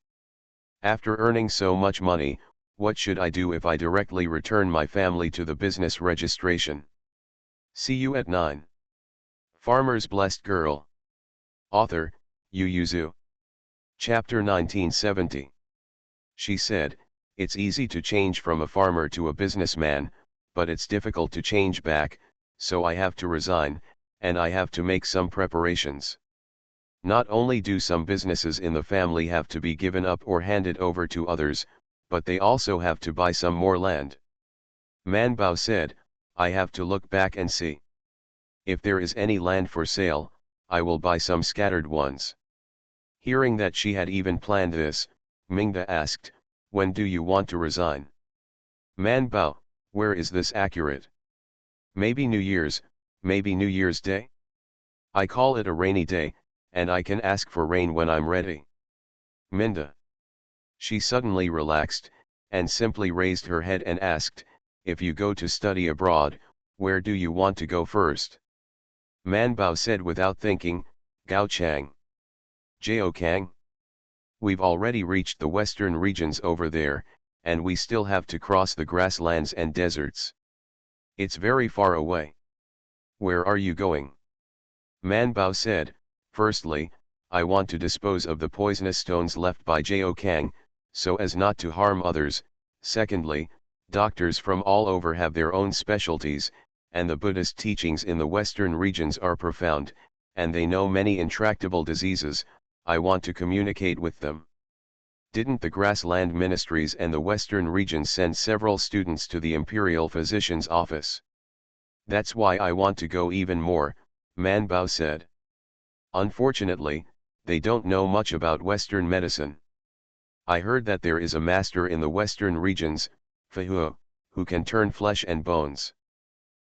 After earning so much money, what should I do if I directly return my family to the business registration? See you at 9. Farmer's Blessed Girl. Author, Yu Yuzu. Chapter 1970. She said, it's easy to change from a farmer to a businessman, but it's difficult to change back, so I have to resign, and I have to make some preparations. Not only do some businesses in the family have to be given up or handed over to others, but they also have to buy some more land. Manbao said, I have to look back and see. If there is any land for sale, I will buy some scattered ones. Hearing that she had even planned this, Mingde asked, when do you want to resign? Manbao, where is this accurate? Maybe New Year's, maybe New Year's Day? I call it a rainy day, and I can ask for rain when I'm ready. Minda. She suddenly relaxed, and simply raised her head and asked, if you go to study abroad, where do you want to go first? Manbao said without thinking, Gaochang. Jiaokang? We've already reached the western regions over there, and we still have to cross the grasslands and deserts. It's very far away. Where are you going? Manbao said, firstly, I want to dispose of the poisonous stones left by Jiaokang, so as not to harm others. Secondly, doctors from all over have their own specialties, and the Buddhist teachings in the western regions are profound, and they know many intractable diseases. I want to communicate with them. Didn't the grassland ministries and the western regions send several students to the imperial physician's office? That's why I want to go even more, Manbao said. Unfortunately, they don't know much about Western medicine. I heard that there is a master in the Western regions, Fahuo, who can turn flesh and bones.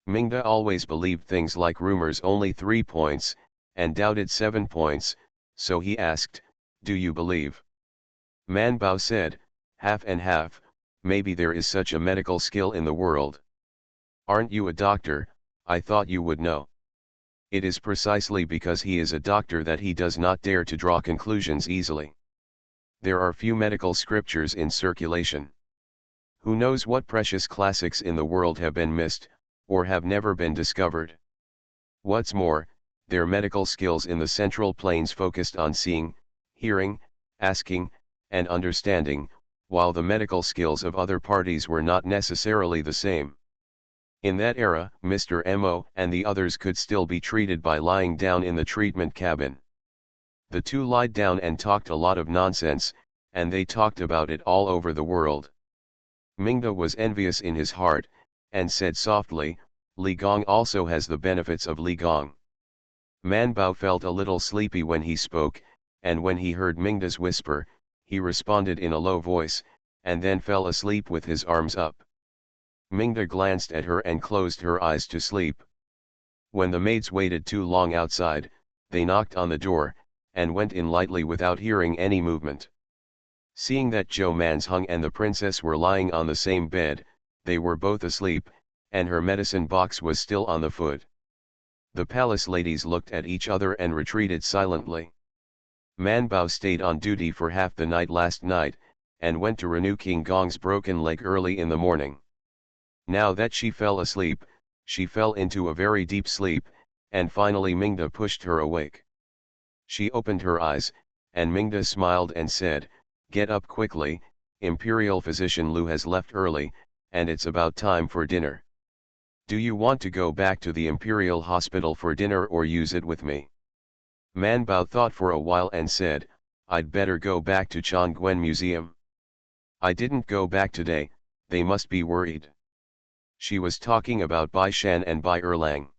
Mingde always believed things like rumors only 3 points, and doubted 7 points, so he asked, do you believe? Manbao said, half and half, maybe there is such a medical skill in the world. Aren't you a doctor? I thought you would know. It is precisely because he is a doctor that he does not dare to draw conclusions easily. There are few medical scriptures in circulation. Who knows what precious classics in the world have been missed, or have never been discovered. What's more, their medical skills in the Central Plains focused on seeing, hearing, asking, and understanding, while the medical skills of other parties were not necessarily the same. In that era, Mr. Mo and the others could still be treated by lying down in the treatment cabin. The two lied down and talked a lot of nonsense, and they talked about it all over the world. Mingda was envious in his heart, and said softly, "Li Gong also has the benefits of Li Gong." Man Bao felt a little sleepy when he spoke, and when he heard Mingda's whisper, he responded in a low voice, and then fell asleep with his arms up. Mingda glanced at her and closed her eyes to sleep. When the maids waited too long outside, they knocked on the door, and went in lightly without hearing any movement. Seeing that Zhou Manzhong and the princess were lying on the same bed, they were both asleep, and her medicine box was still on the foot. The palace ladies looked at each other and retreated silently. Man Bao stayed on duty for half the night last night, and went to renew King Gong's broken leg early in the morning. Now that she fell asleep, she fell into a very deep sleep, and finally Mingda pushed her awake. She opened her eyes, and Mingda smiled and said, "Get up quickly, Imperial Physician Lu has left early, and it's about time for dinner. Do you want to go back to the Imperial Hospital for dinner or use it with me?" Man Bao thought for a while and said, "I'd better go back to Chongquen Museum. I didn't go back today, they must be worried." She was talking about Bai Shan and Bai Erlang.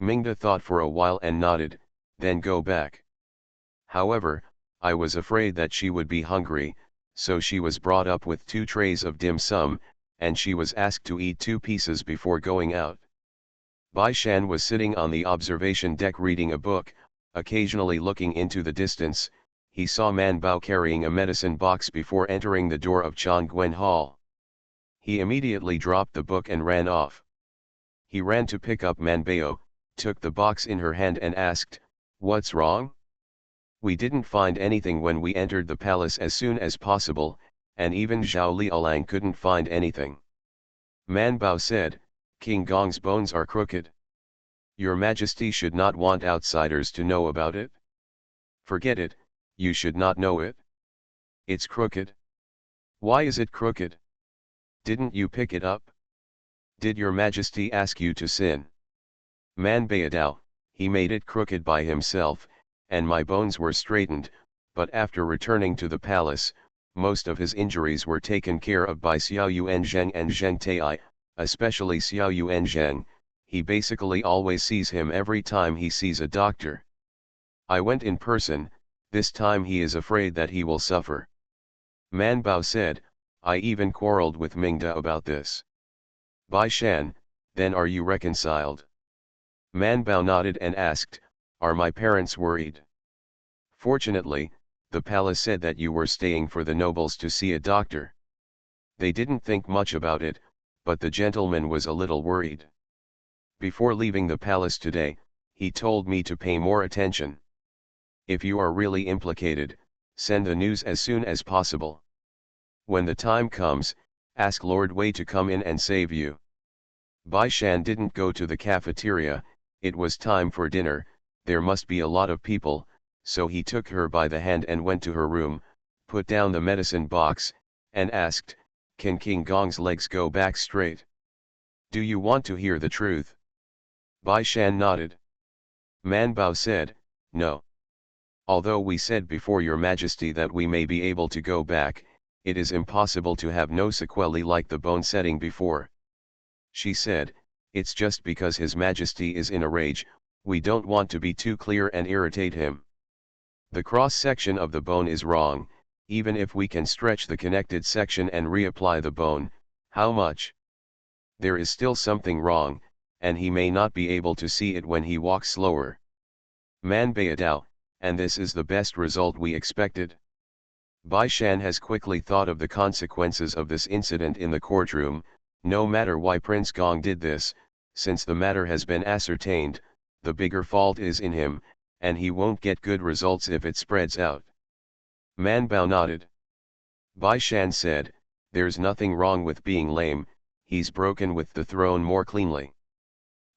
Mingda thought for a while and nodded, "Then go back." However, I was afraid that she would be hungry, so she was brought up with 2 trays of dim sum, and she was asked to eat 2 pieces before going out. Bai Shan was sitting on the observation deck reading a book, occasionally looking into the distance. He saw Man Bao carrying a medicine box before entering the door of Chongquen Hall. He immediately dropped the book and ran off. He ran to pick up Man Bao, took the box in her hand and asked, "What's wrong?" "We didn't find anything when we entered the palace as soon as possible, and even Zhao Liaolang couldn't find anything." Man Bao said, "King Gong's bones are crooked. Your Majesty should not want outsiders to know about it." "Forget it, you should not know it. It's crooked." "Why is it crooked? Didn't you pick it up? Did your Majesty ask you to sin?" Man Baodao, "He made it crooked by himself, and my bones were straightened, but after returning to the palace, most of his injuries were taken care of by Xiao Yuanzheng and Zheng Tai, especially Xiao Yuanzheng. He basically always sees him every time he sees a doctor. I went in person, this time he is afraid that he will suffer." Man Bao said, "I even quarreled with Mingda about this." Bai Shan, "Then are you reconciled?" Man Bao nodded and asked, "Are my parents worried?" "Fortunately, the palace said that you were staying for the nobles to see a doctor. They didn't think much about it, but the gentleman was a little worried. Before leaving the palace today, he told me to pay more attention. If you are really implicated, send the news as soon as possible. When the time comes, ask Lord Wei to come in and save you." Bai Shan didn't go to the cafeteria. It was time for dinner, there must be a lot of people, so he took her by the hand and went to her room, put down the medicine box, and asked, "Can King Gong's legs go back straight? Do you want to hear the truth?" Bai Shan nodded. Man Bao said, "No. Although we said before your Majesty that we may be able to go back, it is impossible to have no sequelae like the bone setting before." She said, "It's just because His Majesty is in a rage, we don't want to be too clear and irritate him. The cross-section of the bone is wrong, even if we can stretch the connected section and reapply the bone, how much? There is still something wrong, and he may not be able to see it when he walks slower." Man Baodao, "And this is the best result we expected." Bai Shan has quickly thought of the consequences of this incident in the courtroom. No matter why Prince Gong did this, since the matter has been ascertained, the bigger fault is in him, and he won't get good results if it spreads out. Man Bao nodded. Bai Shan said, "There's nothing wrong with being lame, he's broken with the throne more cleanly."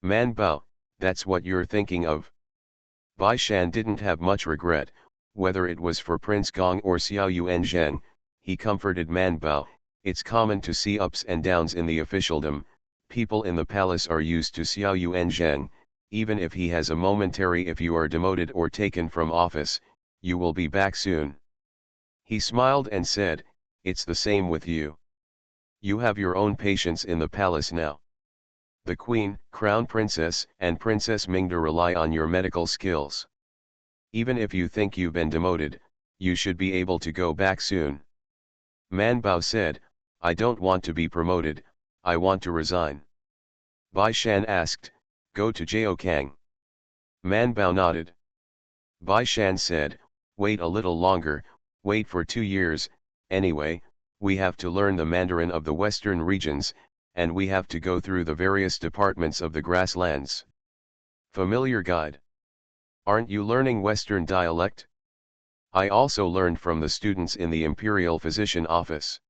Man Bao, "That's what you're thinking of." Bai Shan didn't have much regret, whether it was for Prince Gong or Xiao Yuanzheng. He comforted Man Bao, "It's common to see ups and downs in the officialdom, People in the palace are used to Xiao Yuan Zheng, even if he has a momentary if you are demoted or taken from office, you will be back soon. He smiled and said, it's the same with you. You have your own patients in the palace now. The Queen, Crown Princess, and Princess Mingda rely on your medical skills. Even if you think you've been demoted, you should be able to go back soon. Man Bao said, I don't want to be promoted, I want to resign. Bai Shan asked, go to Jiao Kang. Man Bao nodded. Bai Shan said, wait a little longer, wait for 2 years, anyway, we have to learn the Mandarin of the western regions, and we have to go through the various departments of the grasslands. Familiar guide. Aren't you learning Western dialect? I also learned from the students in the Imperial Physician Office.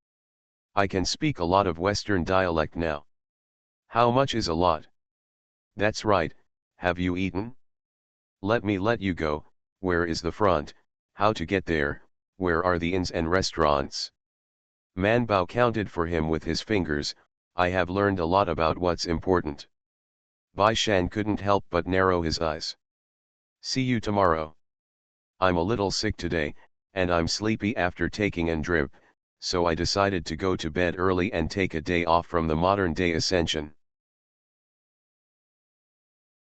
I can speak a lot of Western dialect now. How much is a lot? That's right, have you eaten? Let me let you go, where is the front, how to get there, where are the inns and restaurants? Man Bao counted for him with his fingers, I have learned a lot about what's important. Bai Shan couldn't help but narrow his eyes. See you tomorrow. I'm a little sick today, and I'm sleepy after taking an drip, so I decided to go to bed early and take a day off from the modern-day ascension.